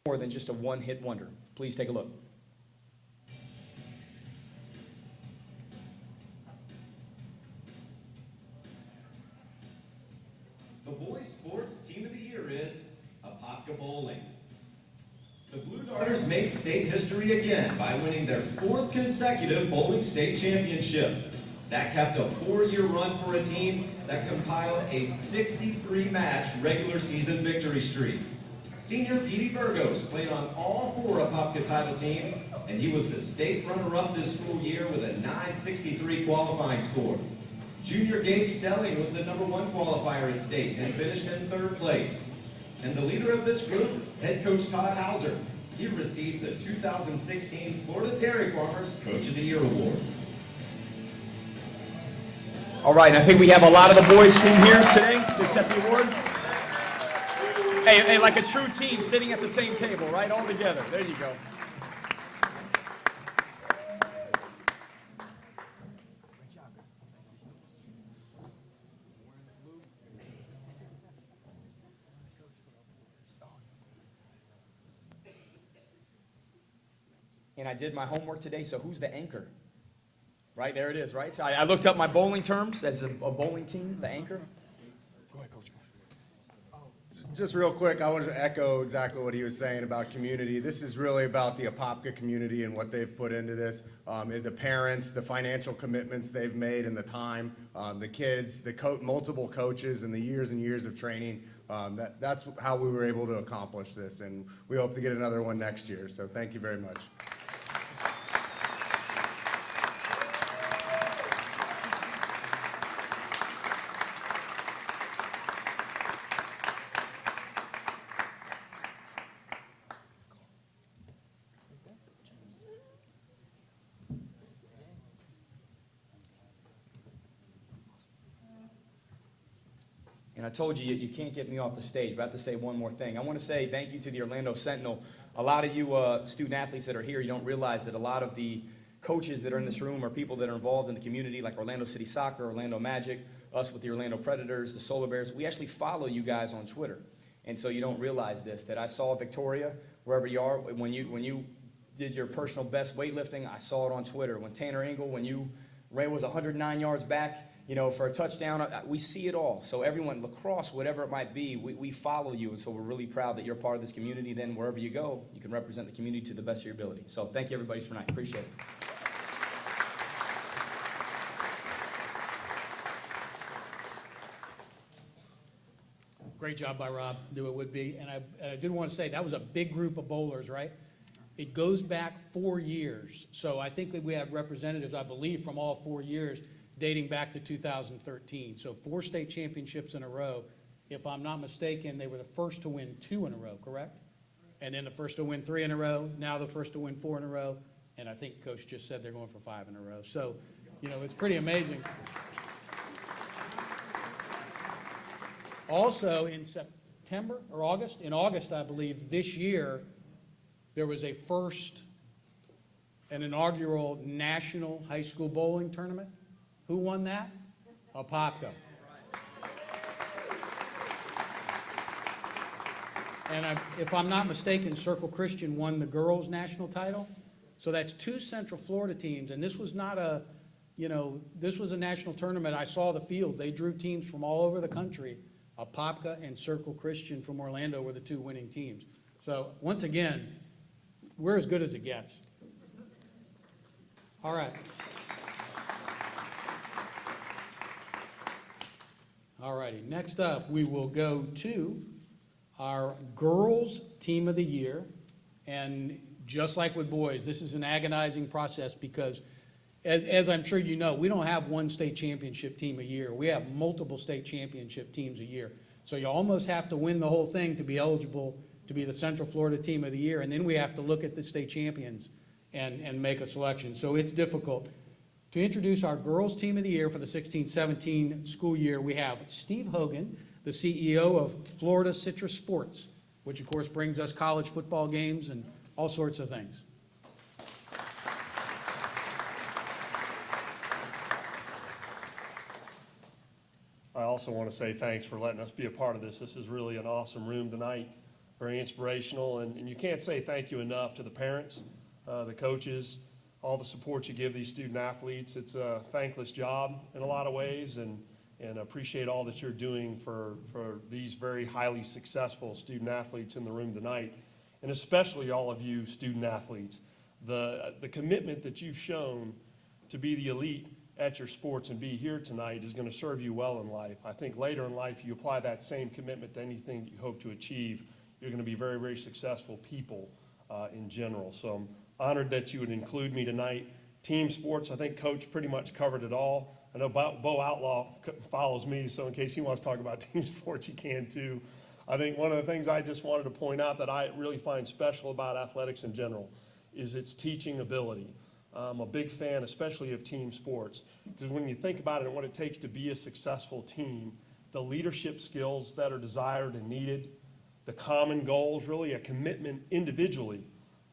More than just a one-hit wonder. Please take a look. The boys' sports team of the year is Apopka Bowling. The Blue Darters made state history again by winning their 4th consecutive bowling state championship. That capped a 4-year run for a team that compiled a 63-match regular season victory streak. Senior Petey Burgos played on all 4 Apopka title teams, and he was the state runner-up this school year with a 963 qualifying score. Junior Gage Stelling was the #1 qualifier in state and finished in 3rd place. And the leader of this group, head coach Todd Hauser, he received the 2016 Florida Dairy Farmers Coach of the Year Award. All right, I think we have a lot of the boys team here today to accept the award. Hey, like a true team sitting at the same table, right? All together. There you go. and I did my homework today, so who's the anchor? Right, there it is, right? So I looked up my bowling terms as a bowling team, the anchor. Go ahead, Coach. Just real quick, I want to echo exactly what he was saying about community. This is really about the Apopka community and what they've put into this. The parents, the financial commitments they've made, and the time, the kids, multiple coaches, and the years and years of training. That's how we were able to accomplish this, and we hope to get another one next year. So thank you very much. And I told you, you can't get me off the stage, but I have to say one more thing. I want to say thank you to the Orlando Sentinel. A lot of you student athletes that are here, you don't realize that a lot of the coaches that are in this room are people that are involved in the community, like Orlando City Soccer, Orlando Magic, us with the Orlando Predators, the Solar Bears. We actually follow you guys on Twitter. And so you don't realize this, that I saw Victoria, wherever you are, when you did your personal best weightlifting, I saw it on Twitter. When Tanner Engel, when you ran, was 109 yards back, for a touchdown, we see it all. So everyone, lacrosse, whatever it might be, we follow you. And so we're really proud that you're part of this community. Then wherever you go, you can represent the community to the best of your ability. So thank you, everybody, for tonight. Appreciate it. Great job by Rob, knew it would be. And I did want to say, that was a big group of bowlers, right? It goes back 4 years. So I think that we have representatives, I believe, from all 4 years, dating back to 2013. So 4 state championships in a row. If I'm not mistaken, they were the first to win 2 in a row, correct? And then the first to win 3 in a row, now the first to win 4 in a row. And I think Coach just said they're going for 5 in a row. So, it's pretty amazing. Also, in September or August, in August, I believe, this year, there was an inaugural national high school bowling tournament. Who won that? Apopka. And if I'm not mistaken, Circle Christian won the girls' national title. So that's 2 Central Florida teams, and this was not this was a national tournament. I saw the field. They drew teams from all over the country. Apopka and Circle Christian from Orlando were the 2 winning teams. So once again, we're as good as it gets. All right. All righty, next up, we will go to our girls' team of the year. And just like with boys, this is an agonizing process because, as I'm sure you know, we don't have one state championship team a year. We have multiple state championship teams a year. So you almost have to win the whole thing to be eligible to be the Central Florida team of the year. And then we have to look at the state champions and make a selection. So it's difficult. To introduce our girls' team of the year for the 16-17 school year, we have Steve Hogan, the CEO of Florida Citrus Sports, which of course brings us college football games and all sorts of things. I also want to say thanks for letting us be a part of this. This is really an awesome room tonight, very inspirational, and you can't say thank you enough to the parents, the coaches, all the support you give these student athletes. It's a thankless job in a lot of ways, and appreciate all that you're doing for these very highly successful student athletes in the room tonight, and especially all of you student athletes. The commitment that you've shown to be the elite at your sports and be here tonight is going to serve you well in life. I think later in life, you apply that same commitment to anything that you hope to achieve, you're going to be very, very successful people in general. So I'm honored that you would include me tonight. Team sports, I think Coach pretty much covered it all. I know Bo Outlaw follows me, so in case he wants to talk about team sports, he can too. I think one of the things I just wanted to point out that I really find special about athletics in general is its teaching ability. I'm a big fan, especially of team sports, because when you think about it and what it takes to be a successful team, the leadership skills that are desired and needed, the common goals, really a commitment individually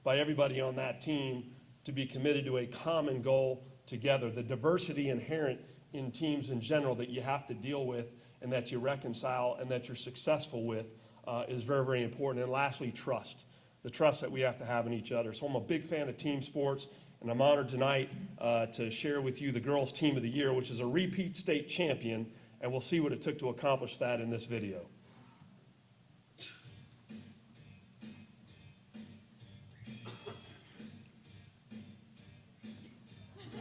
by everybody on that team to be committed to a common goal together. The diversity inherent in teams in general that you have to deal with and that you reconcile and that you're successful with is very, very important. And lastly, trust. the trust that we have to have in each other. So I'm a big fan of team sports, and I'm honored tonight to share with you the girls' team of the year, which is a repeat state champion, and we'll see what it took to accomplish that in this video.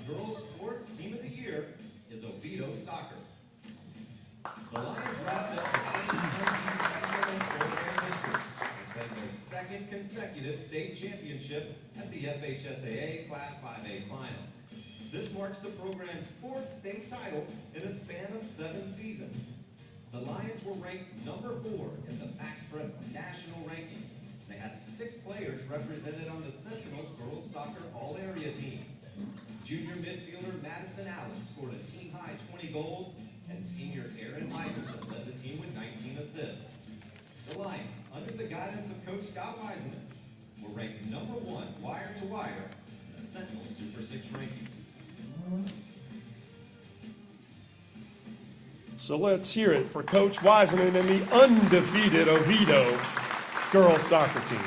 The girls' sports team of the year is Oviedo Soccer. The Lions wrapped up the 2020 program history and claimed their second consecutive state championship at the FHSAA Class 5A final. This marks the program's fourth state title in a span of 7 seasons. The Lions were ranked number 4 in the MaxPrep's national ranking. They had 6 players represented on the Sentinel's girls soccer all-area teams. Junior midfielder Madison Allen scored a team-high 20 goals, and senior Aaron Michelson led the team with 19 assists. The Lions, under the guidance of Coach Scott Wiseman, were ranked number 1 wire to wire in the Sentinel Super 6 rankings. So let's hear it for Coach Wiseman and the undefeated Oviedo girls soccer team.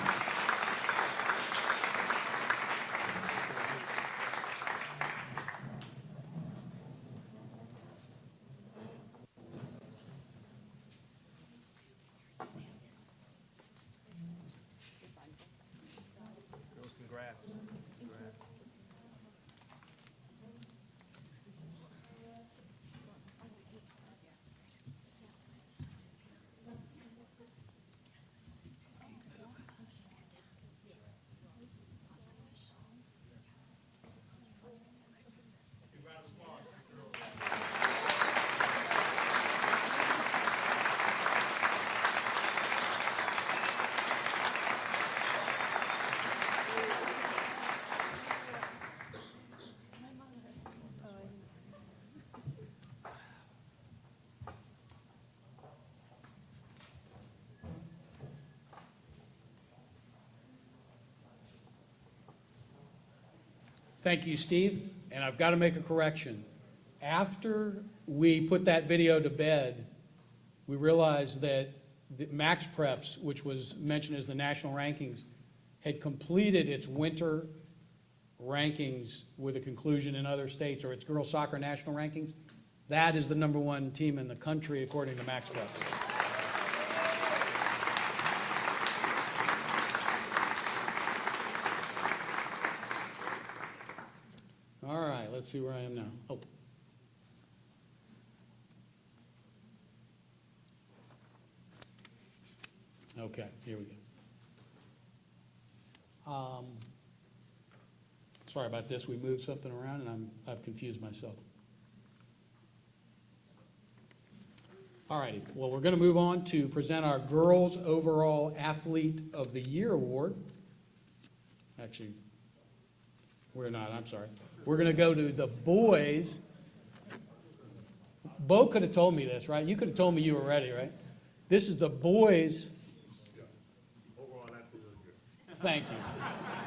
Girls, congrats. Congrats. Thank you, Steve. And I've got to make a correction. After we put that video to bed, we realized that the MaxPreps, which was mentioned as the national rankings, had completed its winter rankings with a conclusion in other states, or its girls soccer national rankings. That is the number 1 team in the country according to MaxPreps. All right, let's see where I am now. Oh. Okay, here we go. Sorry about this. We moved something around and I've confused myself. All righty. Well, we're going to move on to present our Girls Overall Athlete of the Year Award. Actually, we're not. I'm sorry. We're going to go to the boys. Bo could have told me this, right? You could have told me you were ready, right? This is the boys. Thank you.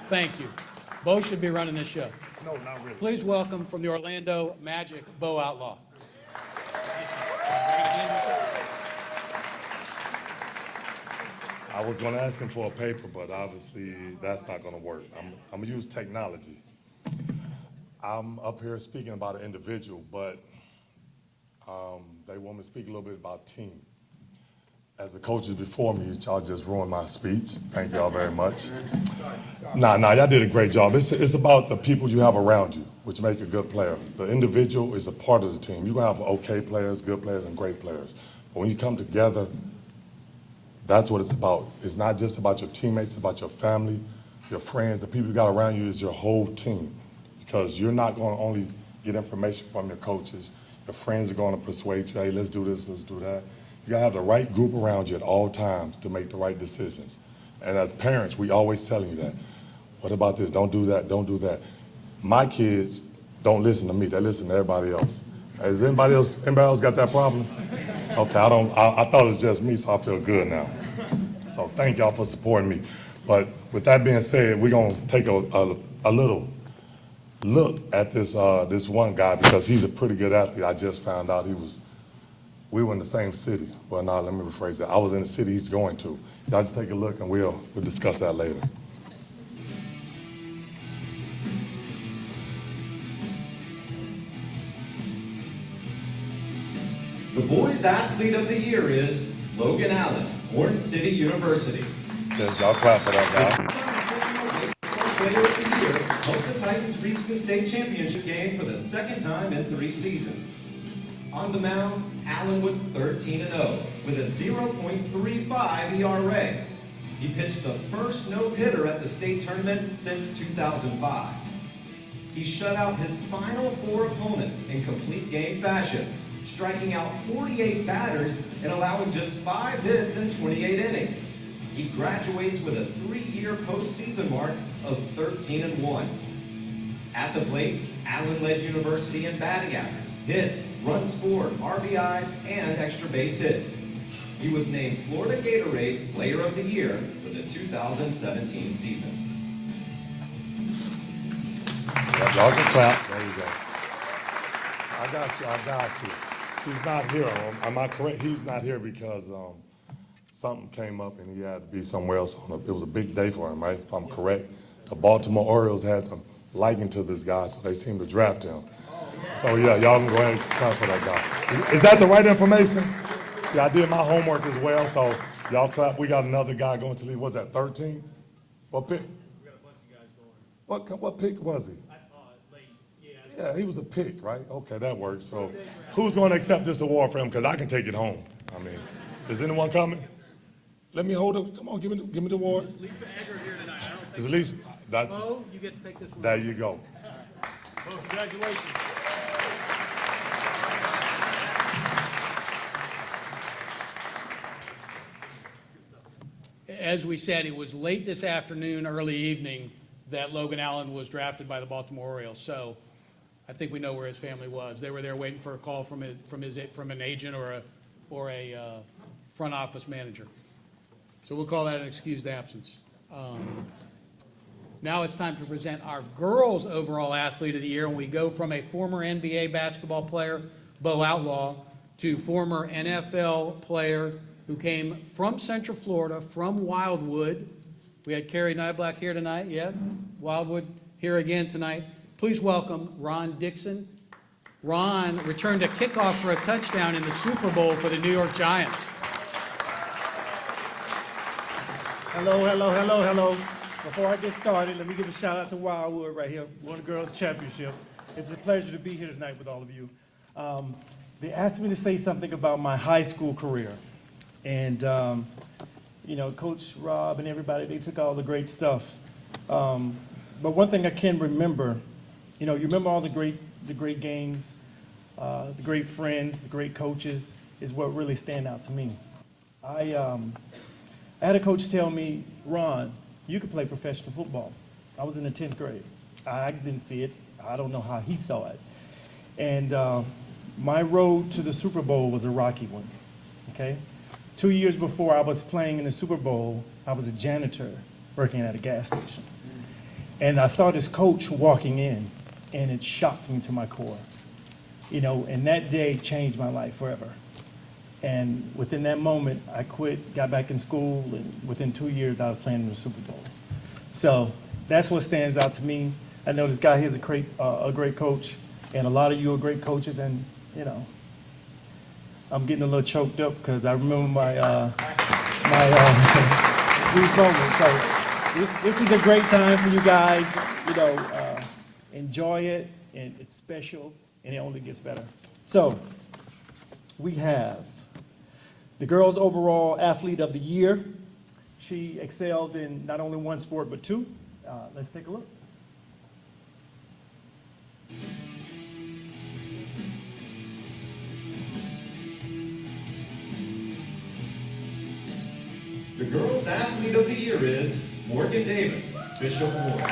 Thank you. Bo should be running this show. No, not really. Please welcome from the Orlando Magic, Bo Outlaw. I was going to ask him for a paper, but obviously that's not going to work. I'm going to use technology. I'm up here speaking about an individual, but they want me to speak a little bit about team. As the coaches before me, y'all just ruined my speech. Thank y'all very much. Nah, y'all did a great job. It's about the people you have around you, which make a good player. The individual is a part of the team. You're going to have okay players, good players, and great players. But when you come together, that's what it's about. It's not just about your teammates, it's about your family, your friends. The people you got around you is your whole team. Because you're not going to only get information from your coaches. Your friends are going to persuade you, hey, let's do this, let's do that. You gotta have the right group around you at all times to make the right decisions. And as parents, we always telling you that. What about this? Don't do that, don't do that. My kids don't listen to me, they listen to everybody else. Has anybody else got that problem? Okay, I thought it was just me, so I feel good now. So thank y'all for supporting me. But with that being said, we're gonna take a little look at this one guy because he's a pretty good athlete. I just found out we were in the same city. Well, no, let me rephrase that. I was in the city he's going to. Y'all just take a look and we'll discuss that later. The boys' athlete of the year is Logan Allen, Orange City University. Yes, y'all clap for that, guy. Player of the year helped the Titans reach the state championship game for the second time in 3 seasons. On the mound, Allen was 13-0 with a 0.35 ERA. He pitched the first no-hitter at the state tournament since 2005. He shut out his final 4 opponents in complete game fashion, striking out 48 batters and allowing just 5 hits in 28 innings. He graduates with a 3-year postseason mark of 13-1. At the plate, Allen led University in batting average, hits, runs scored, RBIs, and extra base hits. He was named Florida Gatorade Player of the Year for the 2017 season. Y'all can clap. There you go. I got you. He's not here. Am I correct? He's not here because something came up and he had to be somewhere else. It was a big day for him, right? If I'm correct. The Baltimore Orioles had some liking to this guy, so they seemed to draft him. So yeah, y'all can go ahead and clap for that guy. Is that the right information? See, I did my homework as well, so y'all clap. We got another guy going to leave. What's that, 13? What pick? We got a bunch of guys going. What pick was he? Yeah, he was a pick, right? Okay, that works. So who's going to accept this award for him? Because I can take it home. I mean, is anyone coming? Let me hold it. Come on, give me the award. Lisa Egger here tonight. I don't think. Is Lisa? Bo, you get to take this one. There you go. Bo, congratulations. As we said, it was late this afternoon, early evening, that Logan Allen was drafted by the Baltimore Orioles. So I think we know where his family was. They were there waiting for a call from an agent or a front office manager. So we'll call that an excused absence. Now it's time to present our girls' overall athlete of the year, and we go from a former NBA basketball player, Bo Outlaw, to former NFL player who came from Central Florida, from Wildwood. We had Carrie Nyblack here tonight, yeah, Wildwood here again tonight. Please welcome Ron Dixon. Ron returned a kickoff for a touchdown in the Super Bowl for the New York Giants. Hello. Before I get started, let me give a shout out to Wildwood right here, won the girls' championship. It's a pleasure to be here tonight with all of you. They asked me to say something about my high school career. And, Coach Rob and everybody, they took all the great stuff. But one thing I can remember, you remember all the great games, the great friends, the great coaches is what really stand out to me. I had a coach tell me, Ron, you could play professional football. I was in the 10th grade. I didn't see it. I don't know how he saw it. And my road to the Super Bowl was a rocky one, okay? 2 years before I was playing in the Super Bowl, I was a janitor working at a gas station. And I saw this coach walking in, and it shocked me to my core. And that day changed my life forever. And within that moment, I quit, got back in school, and within 2 years, I was playing in the Super Bowl. So that's what stands out to me. I know this guy here is a great coach, and a lot of you are great coaches, and, I'm getting a little choked up because I remember my brief moment. So this is a great time for you guys. Enjoy it, and it's special, and it only gets better. So we have the girls' overall athlete of the year. She excelled in not only one sport but 2. Let's take a look. The girls' athlete of the year is Morgan Davis, Bishop Moore.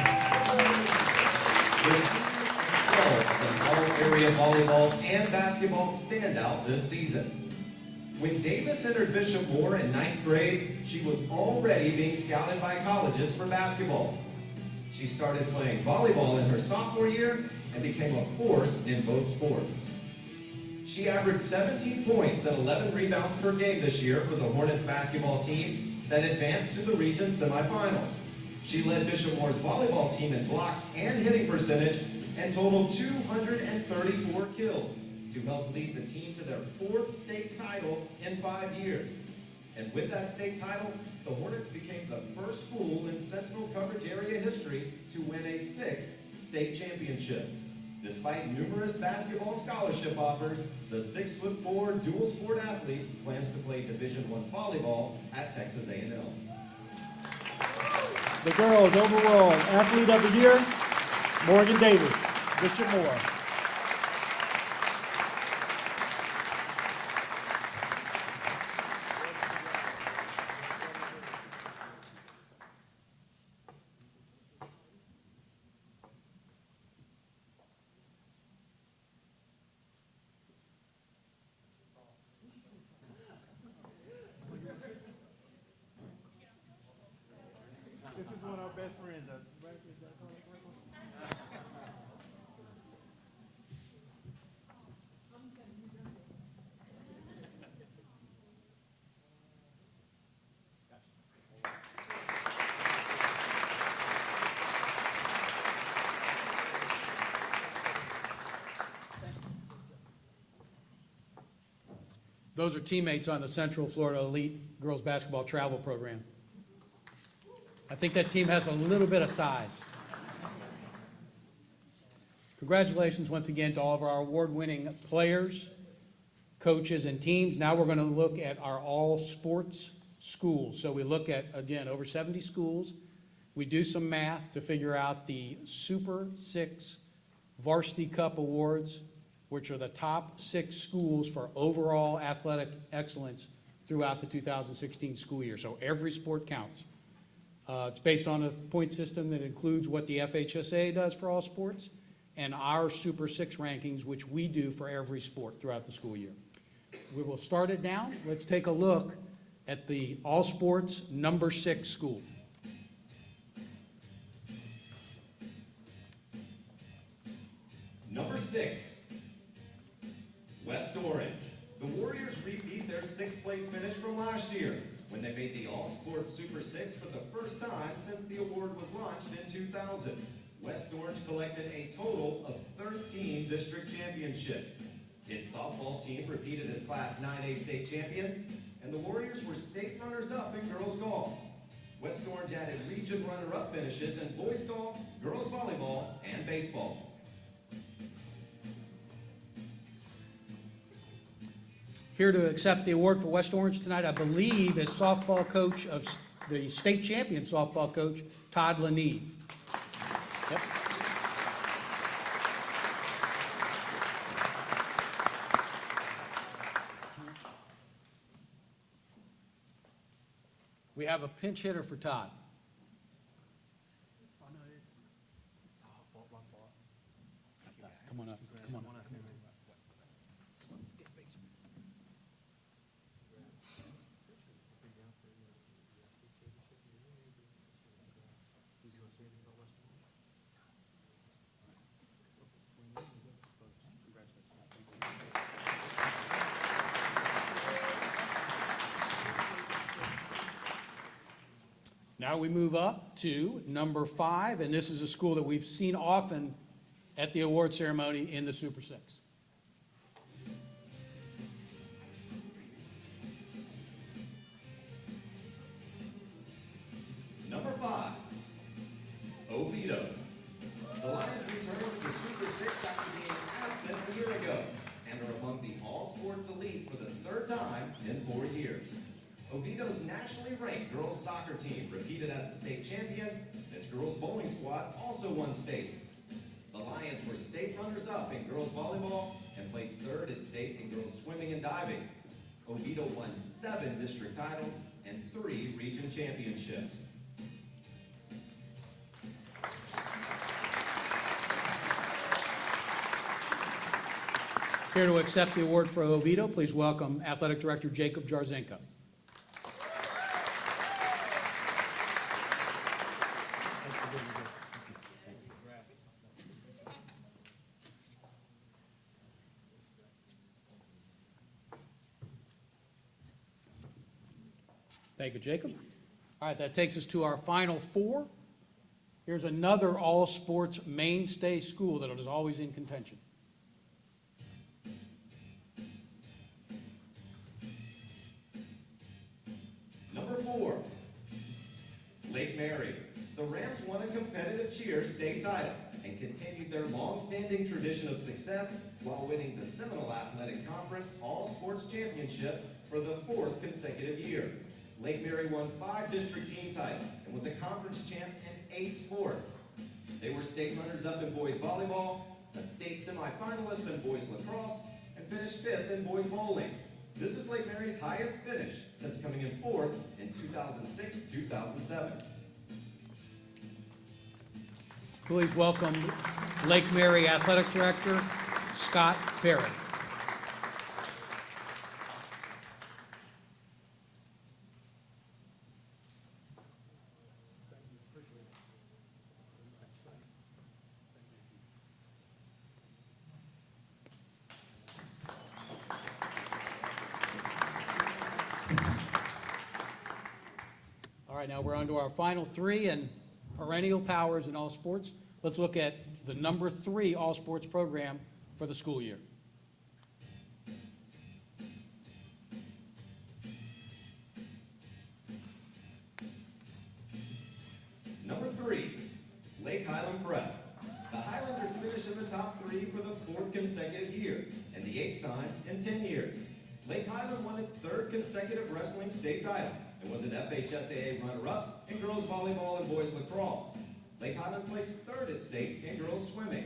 This excelled as an all-area volleyball and basketball standout this season. When Davis entered Bishop Moore in 9th grade, she was already being scouted by colleges for basketball. She started playing volleyball in her sophomore year and became a force in both sports. She averaged 17 points and 11 rebounds per game this year for the Hornets basketball team that advanced to the region semifinals. She led Bishop Moore's volleyball team in blocks and hitting percentage and totaled 234 kills to to help lead the team to their 4th state title in 5 years. And with that state title, the Hornets became the first school in Sentinel coverage area history to win a 6th state championship. Despite numerous basketball scholarship offers, the 6'4" dual sport athlete plans to play Division I volleyball at Texas A&M. The girls' overall athlete of the year, Morgan Davis, Bishop Moore. This is one of our best friends. Those are teammates on the Central Florida Elite Girls Basketball Travel Program. I think that team has a little bit of size. Congratulations once again to all of our award-winning players, coaches, and teams. Now we're going to look at our all-sports schools. So we look at, again, over 70 schools. We do some math to figure out the Super 6 Varsity Cup Awards, which are the top 6 schools for overall athletic excellence throughout the 2016 school year. So every sport counts. It's based on a point system that includes what the FHSA does for all sports and our Super 6 rankings, which we do for every sport throughout the school year. We will start it now. Let's take a look at the all sports number 6 school. Number 6, West Orange. The Warriors repeat their 6th place finish from last year when they made the All-Sports Super 6 for the first time since the award was launched in 2000. West Orange collected a total of 13 district championships. Its softball team repeated as Class 9A state champions, and the Warriors were state runners-up in girls golf. West Orange added region runner-up finishes in boys golf, girls volleyball, and baseball. Here to accept the award for West Orange tonight, I believe, is softball coach of the state champion softball coach, Todd Leneve. Yep. We have a pinch hitter for Todd. Come on up. Come on up. Now we move up to number 5, and this is a school that we've seen often at the award ceremony in the Super 6. Number 5, Oviedo. The Lions returned to the Super 6 after being absent a year ago and are among the all-sports elite for the 3rd time in 4 years. Oviedo's nationally ranked girls soccer team repeated as a state champion, and its girls bowling squad also won state. The Lions were state runners-up in girls volleyball and placed 3rd at state in girls swimming and diving. Oviedo won 7 district titles and 3 region championships. Here to accept the award for Oviedo, please welcome Athletic Director Jacob Jarzenka. Thank you, Jacob. All right, that takes us to our final 4. Here's another all-sports mainstay school that is always in contention. 4, Lake Mary. The Rams won a competitive cheer state title and continued their long-standing tradition of success while winning the Sentinel Athletic Conference All-Sports Championship for the 4th consecutive year. Lake Mary won 5 district team titles and was a conference champ in 8 sports. They were state runners-up in boys volleyball, a state semifinalist in boys lacrosse, and finished 5th in boys bowling. This is Lake Mary's highest finish since coming in 4th in 2006-2007. Please welcome Lake Mary Athletic Director Scott Barrett. All right, now we're on to our final 3 and perennial powers in all sports. Let's look at the number 3 all sports program for the school year. Number 3, Lake Highland Prep. The Highlanders finished in the top 3 for the 4th consecutive year and the 8th time in 10 years. Lake Highland won its 3rd consecutive wrestling state title and was an FHSAA runner-up in girls volleyball and boys lacrosse. Lake Highland placed 3rd at state in girls swimming.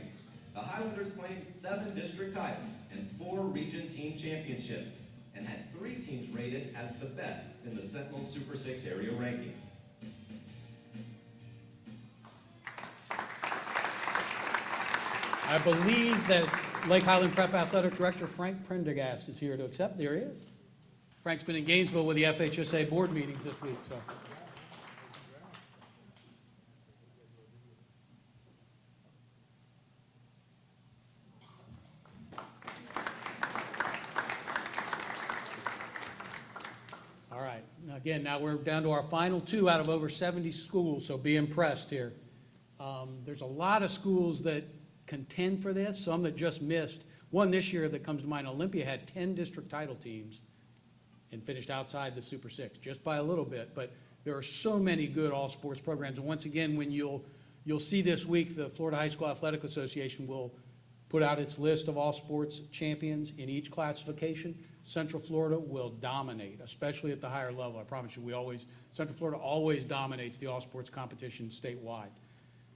The Highlanders claimed 7 district titles and 4 region team championships and had 3 teams rated as the best in the Sentinel Super 6 area rankings. I believe that Lake Highland Prep Athletic Director Frank Prendergast is here to accept. There he is. Frank's been in Gainesville with the FHSA board meetings this week, so. All right, now we're down to our final 2 out of over 70 schools, so be impressed here. There's a lot of schools that contend for this, some that just missed. One this year that comes to mind, Olympia had 10 district title teams and finished outside the Super 6, just by a little bit. But there are so many good all-sports programs. And once again, when you'll see this week, the Florida High School Athletic Association will put out its list of all-sports champions in each classification. Central Florida will dominate, especially at the higher level. I promise you, Central Florida always dominates the all-sports competition statewide.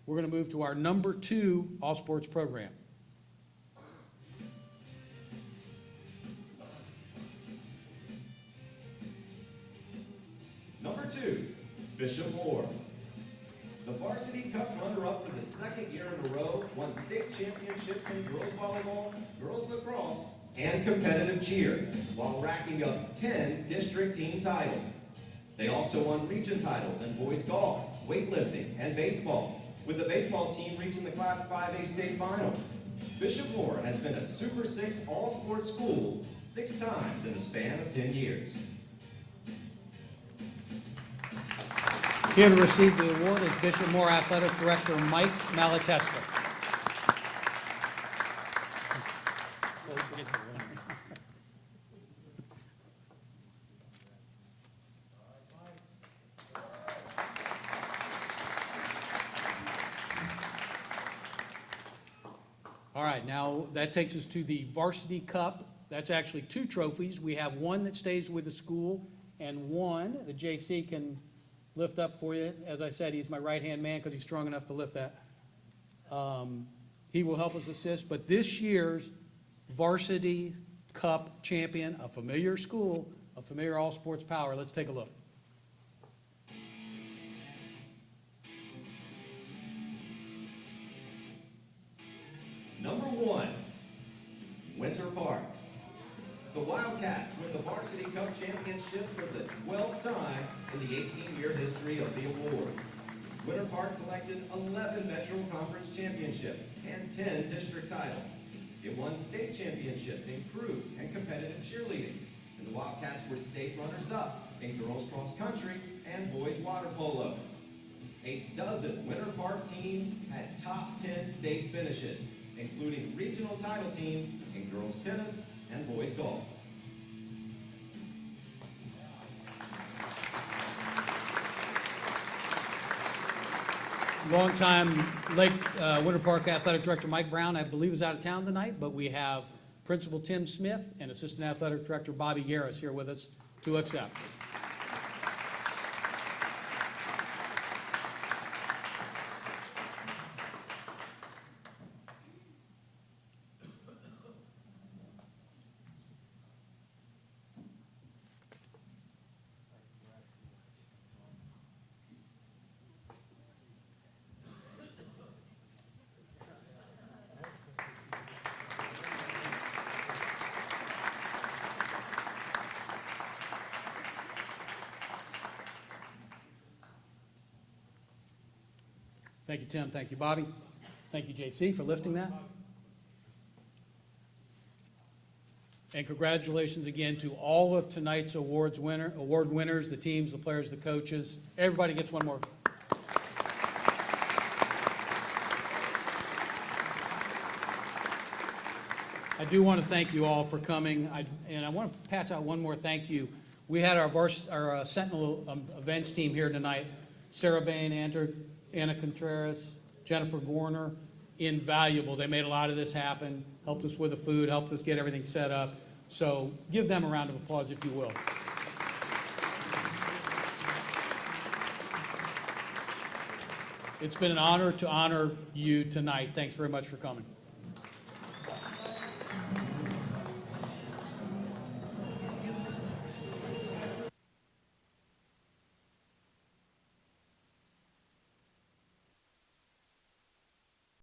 We're going to move to our number 2 all-sports program. Number 2, Bishop Moore. The Varsity Cup runner-up for the 2nd year in a row won state championships in girls volleyball, girls lacrosse, and competitive cheer, while racking up 10 district team titles. They also won region titles in boys golf, weightlifting, and baseball, with the baseball team reaching the Class 5A state final. Bishop Moore has been a Super 6 all-sports school 6 times in the span of 10 years. Here to receive the award is Bishop Moore Athletic Director Mike Malatesta. All right, now that takes us to the Varsity Cup. That's actually 2 trophies. We have one that stays with the school and one the JC can lift up for you. As I said, he's my right-hand man because he's strong enough to lift that. He will help us assist. But this year's Varsity Cup champion, a familiar school, a familiar all-sports power. Let's take a look. Number 1, Winter Park. The Wildcats win the Varsity Cup championship for the 12th time in the 18-year history of the award. Winter Park collected 11 Metro Conference championships and 10 district titles. It won state championships in crew and competitive cheerleading, and the Wildcats were state runners-up in girls cross country and boys water polo. 12 Winter Park teams had top 10 state finishes, including regional title teams in girls tennis and boys golf. Longtime Lake Winter Park Athletic Director Mike Brown, I believe, is out of town tonight, but we have Principal Tim Smith and Assistant Athletic Director Bobby Garris here with us to accept. Thank you, Tim. Thank you, Bobby. Thank you, JC, for lifting that. And congratulations again to all of tonight's award winners, the teams, the players, the coaches. Everybody gets one more. I do want to thank you all for coming, and I want to pass out one more thank you. We had our Sentinel events team here tonight. Sarah Bain, Anna Contreras, Jennifer Gorner, invaluable. They made a lot of this happen, helped us with the food, helped us get everything set up. So give them a round of applause if you will. It's been an honor to honor you tonight. Thanks very much for coming.